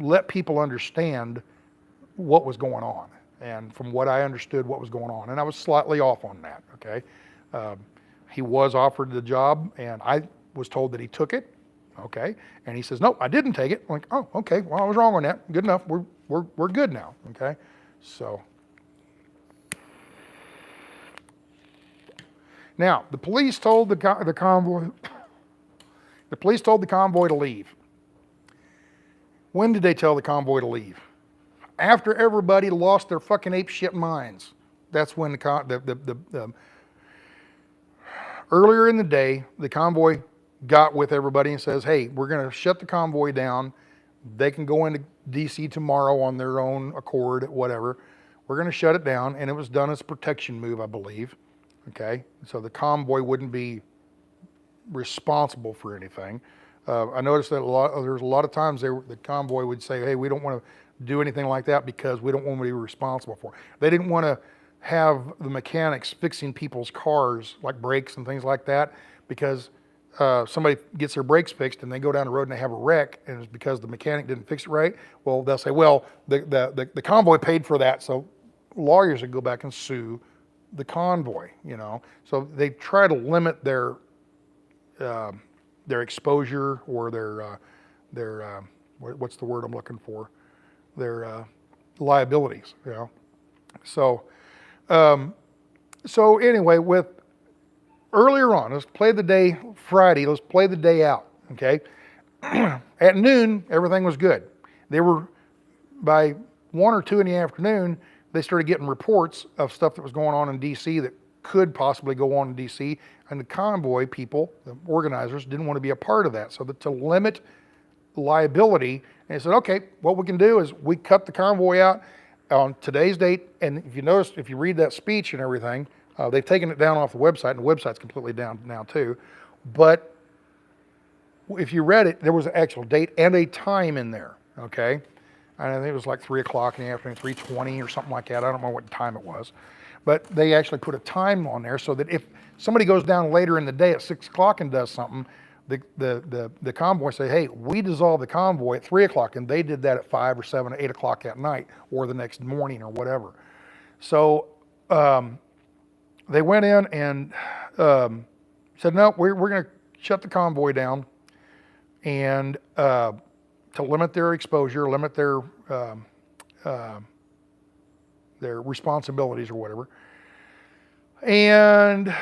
let people understand what was going on, and from what I understood what was going on. And I was slightly off on that, okay? He was offered the job, and I was told that he took it, okay? And he says, nope, I didn't take it. I'm like, oh, okay, well, I was wrong on that. Good enough. We're good now, okay? So. Now, the police told the convoy to leave. When did they tell the convoy to leave? After everybody lost their fucking apeshit minds. That's when earlier in the day, the convoy got with everybody and says, hey, we're going to shut the convoy down. They can go into DC tomorrow on their own accord, whatever. we're going to shut it down. And it was done as a protection move, I believe. Okay, so the convoy wouldn't be responsible for anything. I noticed that there's a lot of times the convoy would say, hey, we don't want to do anything like that because we don't want to be responsible for it. They didn't want to have the mechanics fixing people's cars, like brakes and things like that, because somebody gets their brakes fixed and they go down the road and they have a wreck, and it's because the mechanic didn't fix it right. Well, they'll say, well, the convoy paid for that, so lawyers would go back and sue the convoy, you know. So they try to limit their exposure, or their what's the word I'm looking for? Their liabilities, you know. So anyway, with earlier on, let's play the day Friday. Let's play the day out. Okay. At noon, everything was good. They were, by 1 or 2 in the afternoon, they started getting reports of stuff that was going on in DC that could possibly go on in DC, and the convoy people, the organizers, didn't want to be a part of that. So to limit liability, and they said, okay, what we can do is we cut the convoy out on today's date. And if you notice, if you read that speech and everything, they've taken it down off the website, and the website's completely down now too. But if you read it, there was an actual date and a time in there, okay? And I think it was like 3 o'clock in the afternoon, 3:20 or something like that. I don't know what time it was. But they actually put a time on there so that if somebody goes down later in the day at 6 o'clock and does something, the convoy say, hey, we dissolved the convoy at 3 o'clock, and they did that at 5 or 7 or 8 o'clock at night, or the next morning or whatever. So they went in and said, no, we're going to shut the convoy down, and to limit their exposure, limit their responsibilities or whatever. And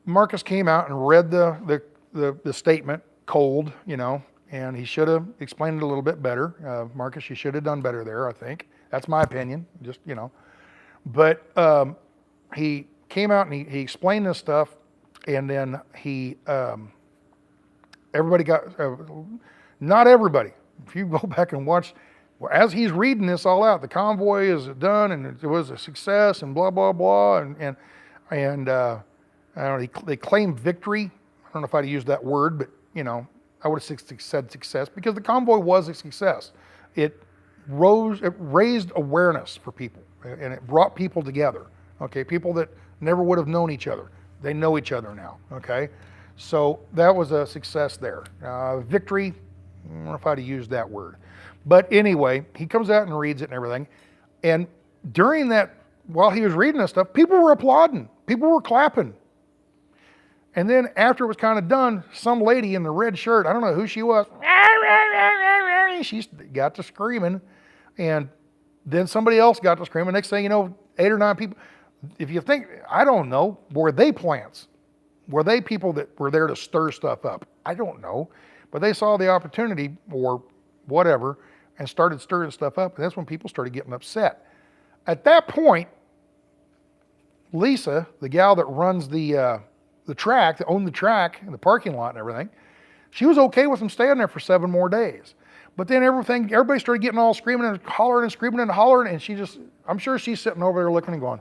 Marcus came out and read the statement cold, you know, and he should have explained it a little bit better. Marcus, you should have done better there, I think. That's my opinion, just, you know. But he came out and he explained this stuff, and then everybody got, not everybody. If you go back and watch, as he's reading this all out, the convoy is done and it was a success and blah, blah, blah. And I don't know, they claim victory. I don't know if I'd use that word, but, you know, I would have said success, because the convoy was a success. It raised awareness for people, and it brought people together, okay? People that never would have known each other. They know each other now, okay? So that was a success there. Victory, I don't know if I'd have used that word. But anyway, he comes out and reads it and everything. And during that, while he was reading this stuff, people were applauding. People were clapping. And then after it was kind of done, some lady in the red shirt, I don't know who she was, she got to screaming. And then somebody else got to screaming. Next thing you know, 8 or 9 people. If you think, I don't know, were they plants? Were they people that were there to stir stuff up? I don't know. But they saw the opportunity or whatever and started stirring stuff up. And that's when people started getting upset. At that point, Lisa, the gal that runs the track, that owned the track and the parking lot and everything, she was okay with them staying there for 7 more days. But then everybody started getting all screaming and hollering and screaming and hollering, and I'm sure she's sitting over there looking and going,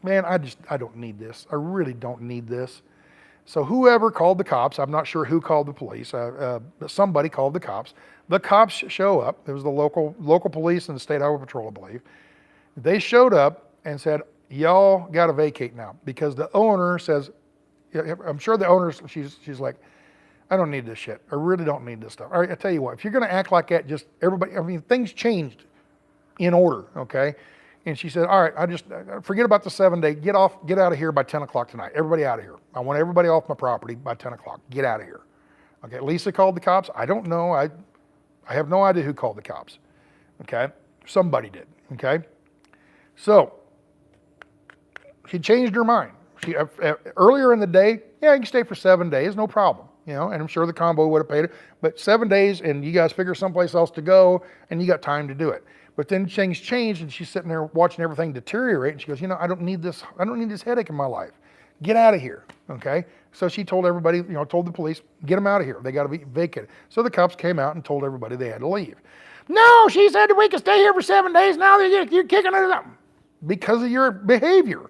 man, I don't need this. I really don't need this. So whoever called the cops, I'm not sure who called the police, but somebody called the cops. The cops show up. It was the local police and the State Highway Patrol, I believe. They showed up and said, y'all got to vacate now, because the owner says, I'm sure the owner, she's like, I don't need this shit. I really don't need this stuff. All right, I tell you what, if you're going to act like that, just everybody, I mean, things changed in order, okay? And she said, all right, I just, forget about the 7-day, get out of here by 10 o'clock tonight. Everybody out of here. I want everybody off my property by 10 o'clock. Get out of here. Okay, Lisa called the cops. I don't know. I have no idea who called the cops. Okay, somebody did. Okay, so she changed her mind. She earlier in the day, yeah, you can stay for 7 days, no problem. You know, and I'm sure the convoy would have paid it. But 7 days, and you guys figure someplace else to go, and you got time to do it. But then things changed, and she's sitting there watching everything deteriorate, and she goes, you know, I don't need this headache in my life. Get out of here, okay? So she told everybody, told the police, get them out of here. They got to be vacated. So the cops came out and told everybody they had to leave. No, she said we could stay here for 7 days. Now you're kicking it up because of your behavior,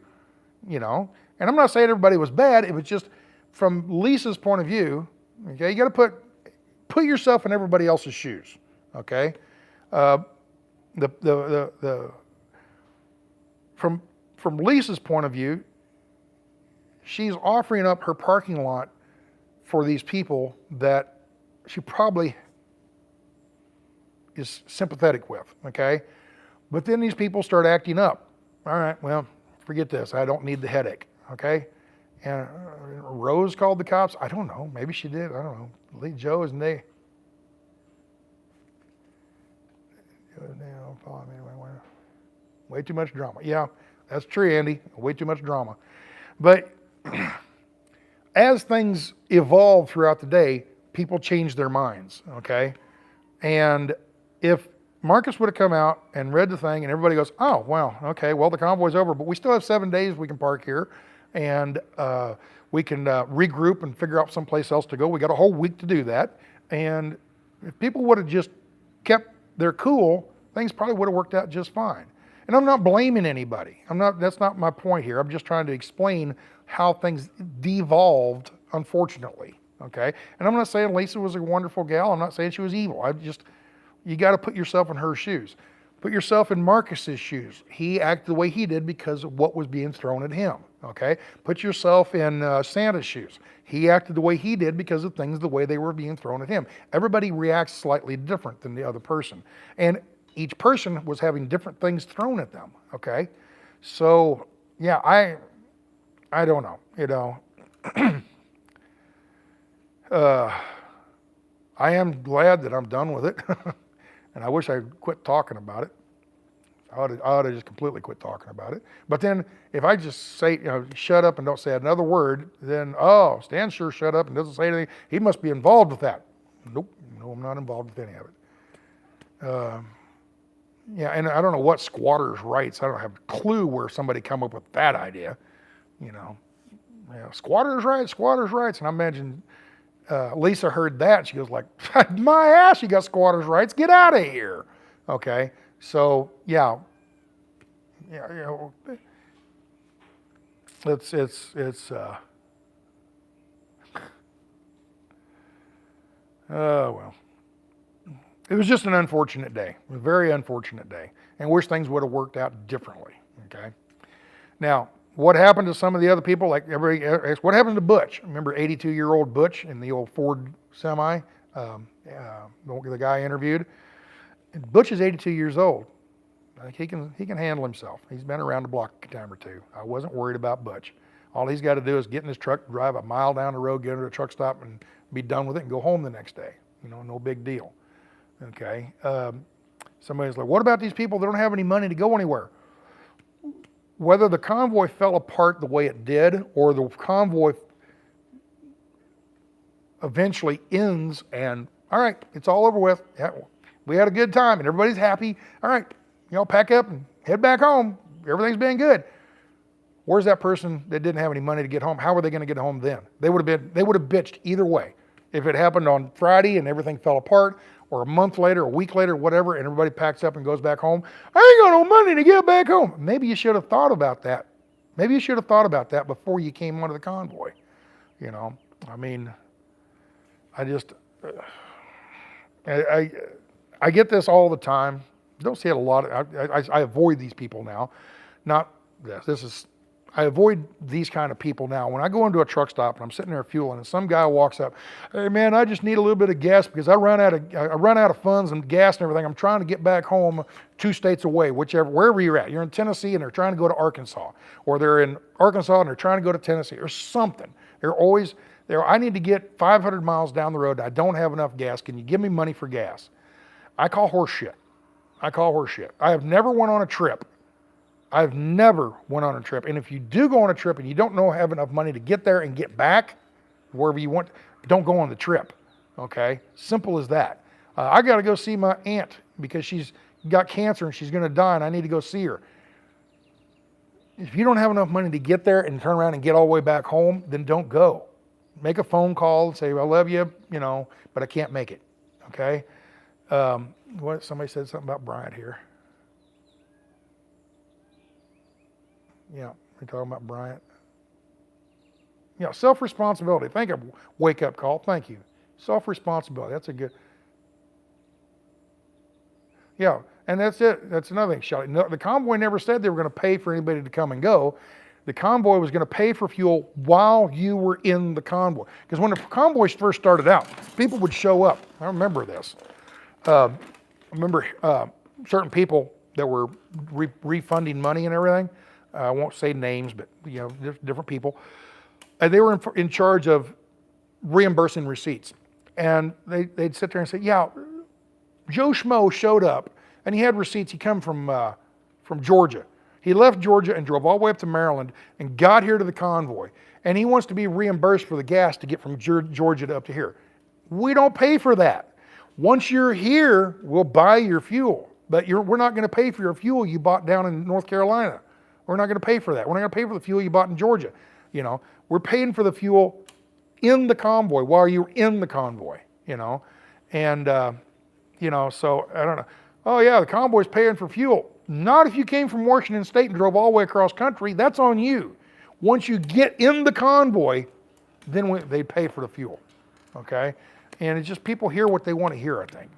And I'm not saying everybody was bad. It was just from Lisa's point of view. Okay, you got to put yourself in everybody else's shoes. Okay, from Lisa's point of view, she's offering up her parking lot for these people that she probably is sympathetic with, okay? But then these people start acting up. All right, well, forget this. I don't need the headache, okay? And Rose called the cops. I don't know. Maybe she did. I don't know. Lee Joe isn't they? Way too much drama. Yeah, that's true, Andy. Way too much drama. But as things evolve throughout the day, people change their minds, okay? And if Marcus would have come out and read the thing and everybody goes, oh, wow, okay, well, the convoy's over, but we still have 7 days we can park here and we can regroup and figure out someplace else to go. We got a whole week to do that. And if people would have just kept their cool, things probably would have worked out just fine. And I'm not blaming anybody. That's not my point here. I'm just trying to explain how things devolved, unfortunately, okay? And I'm not saying Lisa was a wonderful gal. I'm not saying she was evil. You got to put yourself in her shoes. Put yourself in Marcus's shoes. He acted the way he did because of what was being thrown at him, okay? Put yourself in Santa's shoes. He acted the way he did because of things the way they were being thrown at him. Everybody reacts slightly different than the other person. And each person was having different things thrown at them, okay? So, yeah, I don't know, I am glad that I'm done with it. And I wish I'd quit talking about it. I ought to just completely quit talking about it. But then if I just say, shut up and don't say another word, then, oh, Stan sure shut up and doesn't say anything. He must be involved with that. Nope, no, I'm not involved with any of it. Yeah, and I don't know what squatters' rights. I don't have a clue where somebody come up with that idea. Squatters' rights. And I imagine Lisa heard that. And she goes like, my ass, you got squatters' rights. Get out of here. Okay, so yeah, it's well. It was just an unfortunate day, a very unfortunate day, and wish things would have worked out differently, okay? Now, what happened to some of the other people, like everybody asks, what happened to Butch? Remember 82-year-old Butch in the old Ford semi, the guy interviewed? Butch is 82 years old. He can handle himself. He's been around the block a time or two. I wasn't worried about Butch. All he's got to do is get in his truck, drive a mile down the road, get into a truck stop, and be done with it and go home the next day. No big deal. Okay, somebody's like, what about these people that don't have any money to go anywhere? Whether the convoy fell apart the way it did, or the convoy eventually ends and, all right, it's all over with. Yeah, we had a good time and everybody's happy. All right, pack up and head back home. Everything's been good. Where's that person that didn't have any money to get home? How were they going to get home then? They would have bitched either way. If it happened on Friday and everything fell apart, or a month later, a week later, whatever, and everybody packs up and goes back home, I ain't got no money to get back home. Maybe you should have thought about that. Maybe you should have thought about that before you came onto the convoy. I mean, I just, I get this all the time. Don't see it a lot. I avoid these people now. Not this. I avoid these kind of people now. When I go into a truck stop and I'm sitting there fueling and some guy walks up, hey man, I just need a little bit of gas because I run out of funds and gas and everything. I'm trying to get back home 2 states away, wherever you're at. You're in Tennessee and they're trying to go to Arkansas, or they're in Arkansas and they're trying to go to Tennessee, or something. They're always there. I need to get 500 miles down the road. I don't have enough gas. Can you give me money for gas? I call horse shit. I have never went on a trip. I've never went on a trip. And if you do go on a trip and you don't have enough money to get there and get back wherever you want, don't go on the trip, okay? Simple as that. I got to go see my aunt because she's got cancer and she's going to die and I need to go see her. If you don't have enough money to get there and turn around and get all the way back home, then don't go, make a phone call and say, I love you, but I can't make it, okay? Somebody said something about Bryant here. Yeah, we're talking about Bryant. Yeah, self-responsibility. Thank you. Wake-up call. Thank you. Self-responsibility. That's a good. Yeah, and that's it. That's another thing, Shelley. No, the convoy never said they were going to pay for anybody to come and go. The convoy was going to pay for fuel while you were in the convoy. Because when the convoys first started out, people would show up. I remember this. I remember certain people that were refunding money and everything. I won't say names, but different people. And they were in charge of reimbursing receipts. And they'd sit there and say, yeah, Joe Schmo showed up and he had receipts. He come from Georgia. He left Georgia and drove all the way up to Maryland and got here to the convoy. And he wants to be reimbursed for the gas to get from Georgia to up to here. We don't pay for that. Once you're here, we'll buy your fuel. But we're not going to pay for your fuel you bought down in North Carolina. We're not going to pay for that. We're not going to pay for the fuel you bought in Georgia. We're paying for the fuel in the convoy while you're in the convoy, And, so I don't know. Oh yeah, the convoy's paying for fuel. Not if you came from Washington State and drove all the way across country. That's on you. Once you get in the convoy, then they pay for the fuel, okay? And it's just people hear what they want to hear, I think,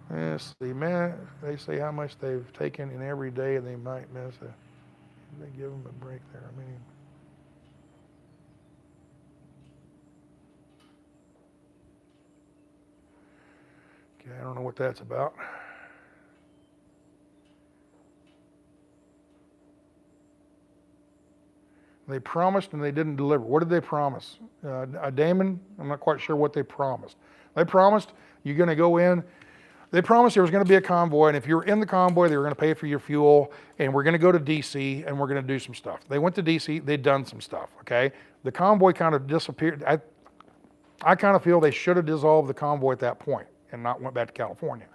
Let's see, man, they say how much they've taken in every day and they might miss it. They give them a break there. Okay, I don't know what that's about. They promised and they didn't deliver. What did they promise? Damon, I'm not quite sure what they promised. They promised you're going to go in. They promised there was going to be a convoy, and if you were in the convoy, they were going to pay for your fuel, and we're going to go to DC, and we're going to do some stuff. They went to DC. They'd done some stuff, okay? The convoy kind of disappeared. I kind of feel they should have dissolved the convoy at that point and not went back to California.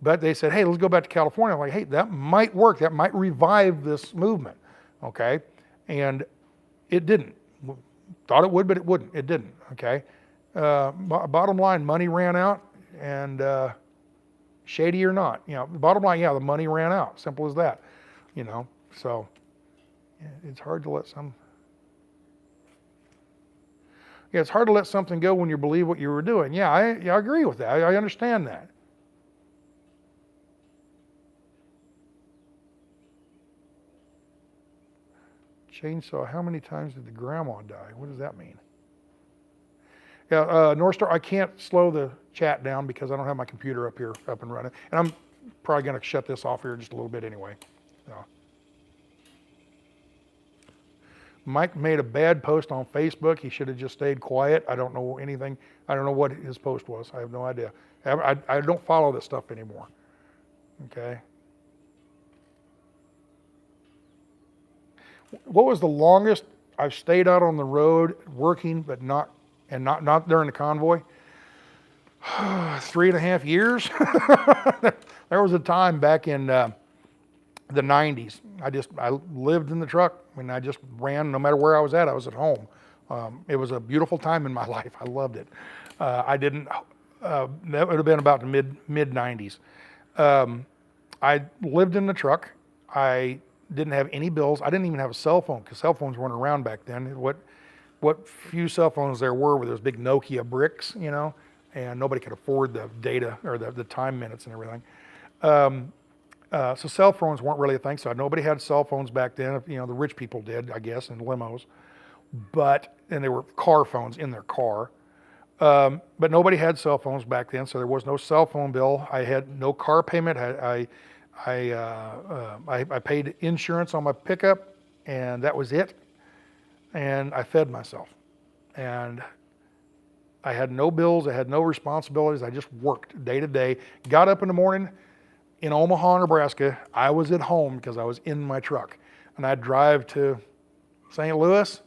But they said, hey, let's go back to California. I'm like, hey, that might work. That might revive this movement, okay? And it didn't. Thought it would, but it wouldn't. It didn't, okay? Bottom line, money ran out, and shady or not, the bottom line, the money ran out. Simple as that, So it's hard to let it's hard to let something go when you believe what you were doing. Yeah, I agree with that. I understand that. Chainsaw, how many times did the grandma die? What does that mean? Yeah, North Star, I can't slow the chat down because I don't have my computer up here up and running. And I'm probably going to shut this off here just a little bit anyway. So. Mike made a bad post on Facebook. He should have just stayed quiet. I don't know anything. I don't know what his post was. I have no idea. I don't follow this stuff anymore. Okay. What was the longest I've stayed out on the road working, but not during the convoy? 3.5 years. There was a time back in the 90s. I lived in the truck and I just ran no matter where I was at at home. It was a beautiful time in my life. I loved it. That would have been about the mid 90s. I lived in the truck. I didn't have any bills. I didn't even have a cell phone because cell phones weren't around back then. What few cell phones there were those big Nokia bricks, and nobody could afford the data or the time minutes and everything. So cell phones weren't really a thing. So nobody had cell phones back then. The rich people did, I guess, in limos. And they were car phones in their car. But nobody had cell phones back then, so there was no cell phone bill. I had no car payment. I paid insurance on my pickup, and that was it. And I fed myself. And I had no bills. I had no responsibilities. I just worked day to day. Got up in the morning in Omaha, Nebraska. I was at home because I was in my truck. And I'd drive to St. Louis,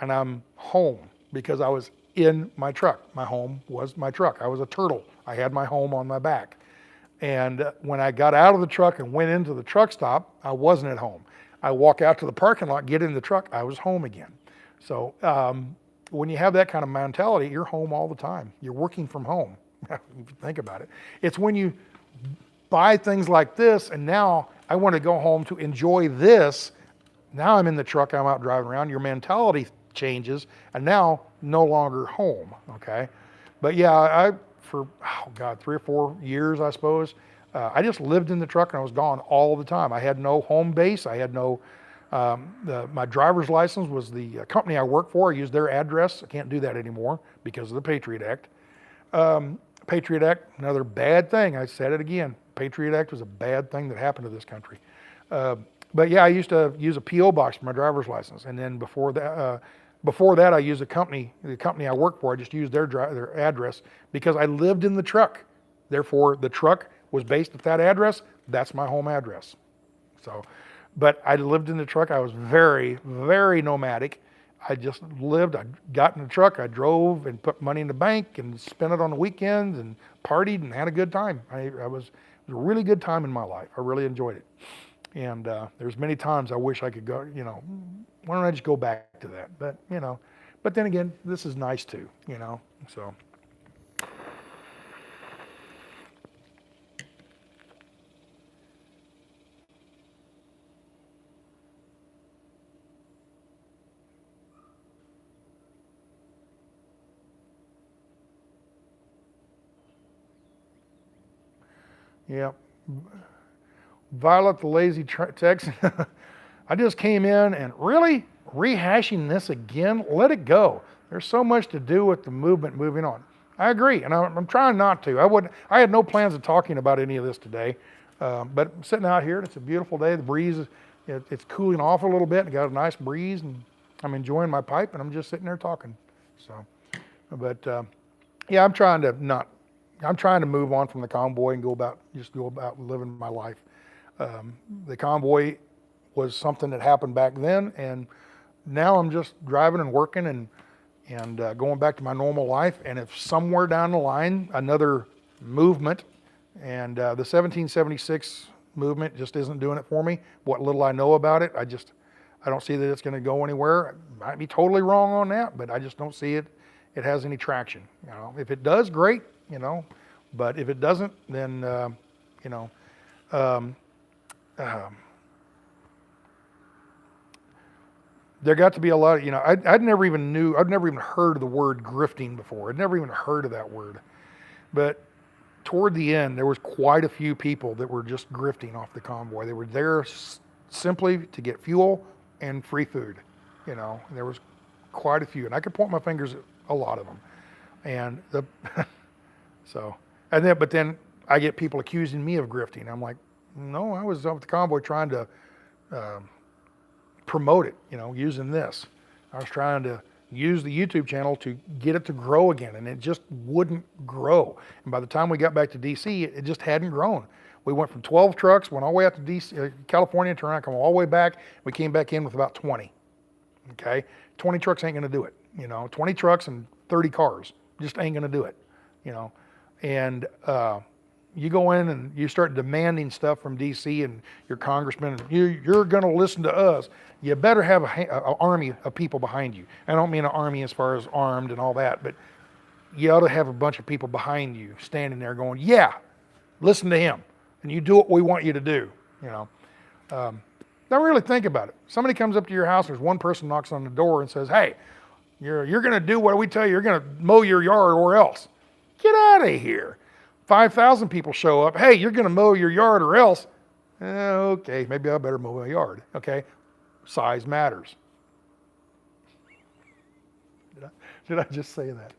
and I'm home because I was in my truck. My home was my truck. I was a turtle. I had my home on my back. And when I got out of the truck and went into the truck stop, I wasn't at home. I walk out to the parking lot, get in the truck, I was home again. So when you have that kind of mentality, you're home all the time. You're working from home, if you think about it. It's when you buy things like this, and now I want to go home to enjoy this. Now I'm in the truck, I'm out driving around. Your mentality changes, and now no longer home, okay? But yeah, for, 3 or 4 years, I suppose, I just lived in the truck and I was gone all the time. I had no home base. I had no, my driver's license was the company I work for. I used their address. I can't do that anymore because of the Patriot Act. Patriot Act, another bad thing. I said it again. Patriot Act was a bad thing that happened to this country. But yeah, I used to use a P.O. box for my driver's license. And then before that, I used the company I work for. I just used their address because I lived in the truck. Therefore, the truck was based at that address. That's my home address. So, but I lived in the truck. I was very, very nomadic. I just lived, I got in the truck, I drove and put money in the bank and spent it on the weekends and partied and had a good time. It was a really good time in my life. I really enjoyed it. And there's many times I wish I could go, why don't I just go back to that? But, but then again, this is nice too, so. Yeah. Violet the Lazy Text. I just came in and really rehashing this again. Let it go. There's so much to do with the movement moving on. I agree, and I'm trying not to. I had no plans of talking about any of this today, but I'm sitting out here and it's a beautiful day. The breeze it's cooling off a little bit. I got a nice breeze and I'm enjoying my pipe and I'm just sitting there talking. So, but yeah, I'm trying to move on from the Convoy and go about living my life. The Convoy was something that happened back then, and now I'm just driving and working and going back to my normal life. And if somewhere down the line another movement, and the 1776 movement just isn't doing it for me. What little I know about it, I don't see that it's going to go anywhere. I might be totally wrong on that, but I just don't see it has any traction. If it does, great. But if it doesn't, then there got to be a lot of, I'd never even heard of the word grifting before. I'd never even heard of that word. But toward the end, there was quite a few people that were just grifting off the Convoy. They were there simply to get fuel and free food. There was quite a few, and I could point my fingers at a lot of them. And but then I get people accusing me of grifting. I'm like, no, I was up with the Convoy trying to promote it, using this. I was trying to use the YouTube channel to get it to grow again, and it just wouldn't grow. And by the time we got back to DC, it just hadn't grown. We went from 12 trucks, went all the way out to DC, California, turned around, come all the way back. We came back in with about 20. Okay, 20 trucks ain't gonna do it. 20 trucks and 30 cars just ain't gonna do it. And you go in and you start demanding stuff from DC and your congressman, you're going to listen to us. You better have an army of people behind you. I don't mean an army as far as armed and all that, but you ought to have a bunch of people behind you standing there going, yeah, listen to him. And you do what we want you to do. Don't really think about it. Somebody comes up to your house, there's one person knocks on the door and says, hey, you're going to do what we tell you. You're going to mow your yard or else. Get out of here. 5,000 people show up. Hey, you're going to mow your yard or else. Okay, maybe I better mow my yard. Okay, size matters. Did I just say that?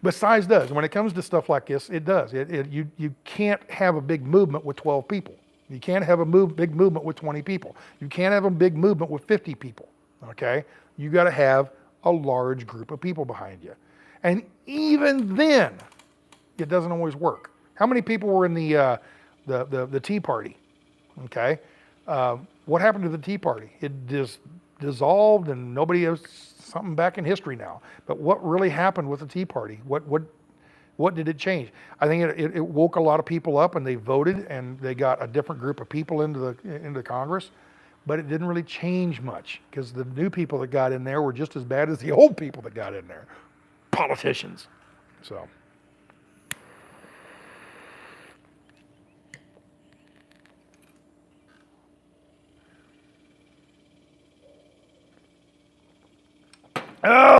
But size does. When it comes to stuff like this, it does. You can't have a big movement with 12 people. You can't have a big movement with 20 people. You can't have a big movement with 50 people. Okay, you got to have a large group of people behind you, and even then, it doesn't always work. How many people were in the Tea Party? Okay, what happened to the Tea Party? It just dissolved, and nobody has something back in history now. But what really happened with the Tea Party? What did it change? I think it woke a lot of people up, and they voted, and they got a different group of people into Congress. but it didn't really change much because the new people that got in there were just as bad as the old people that got in there. Politicians. So. Oh!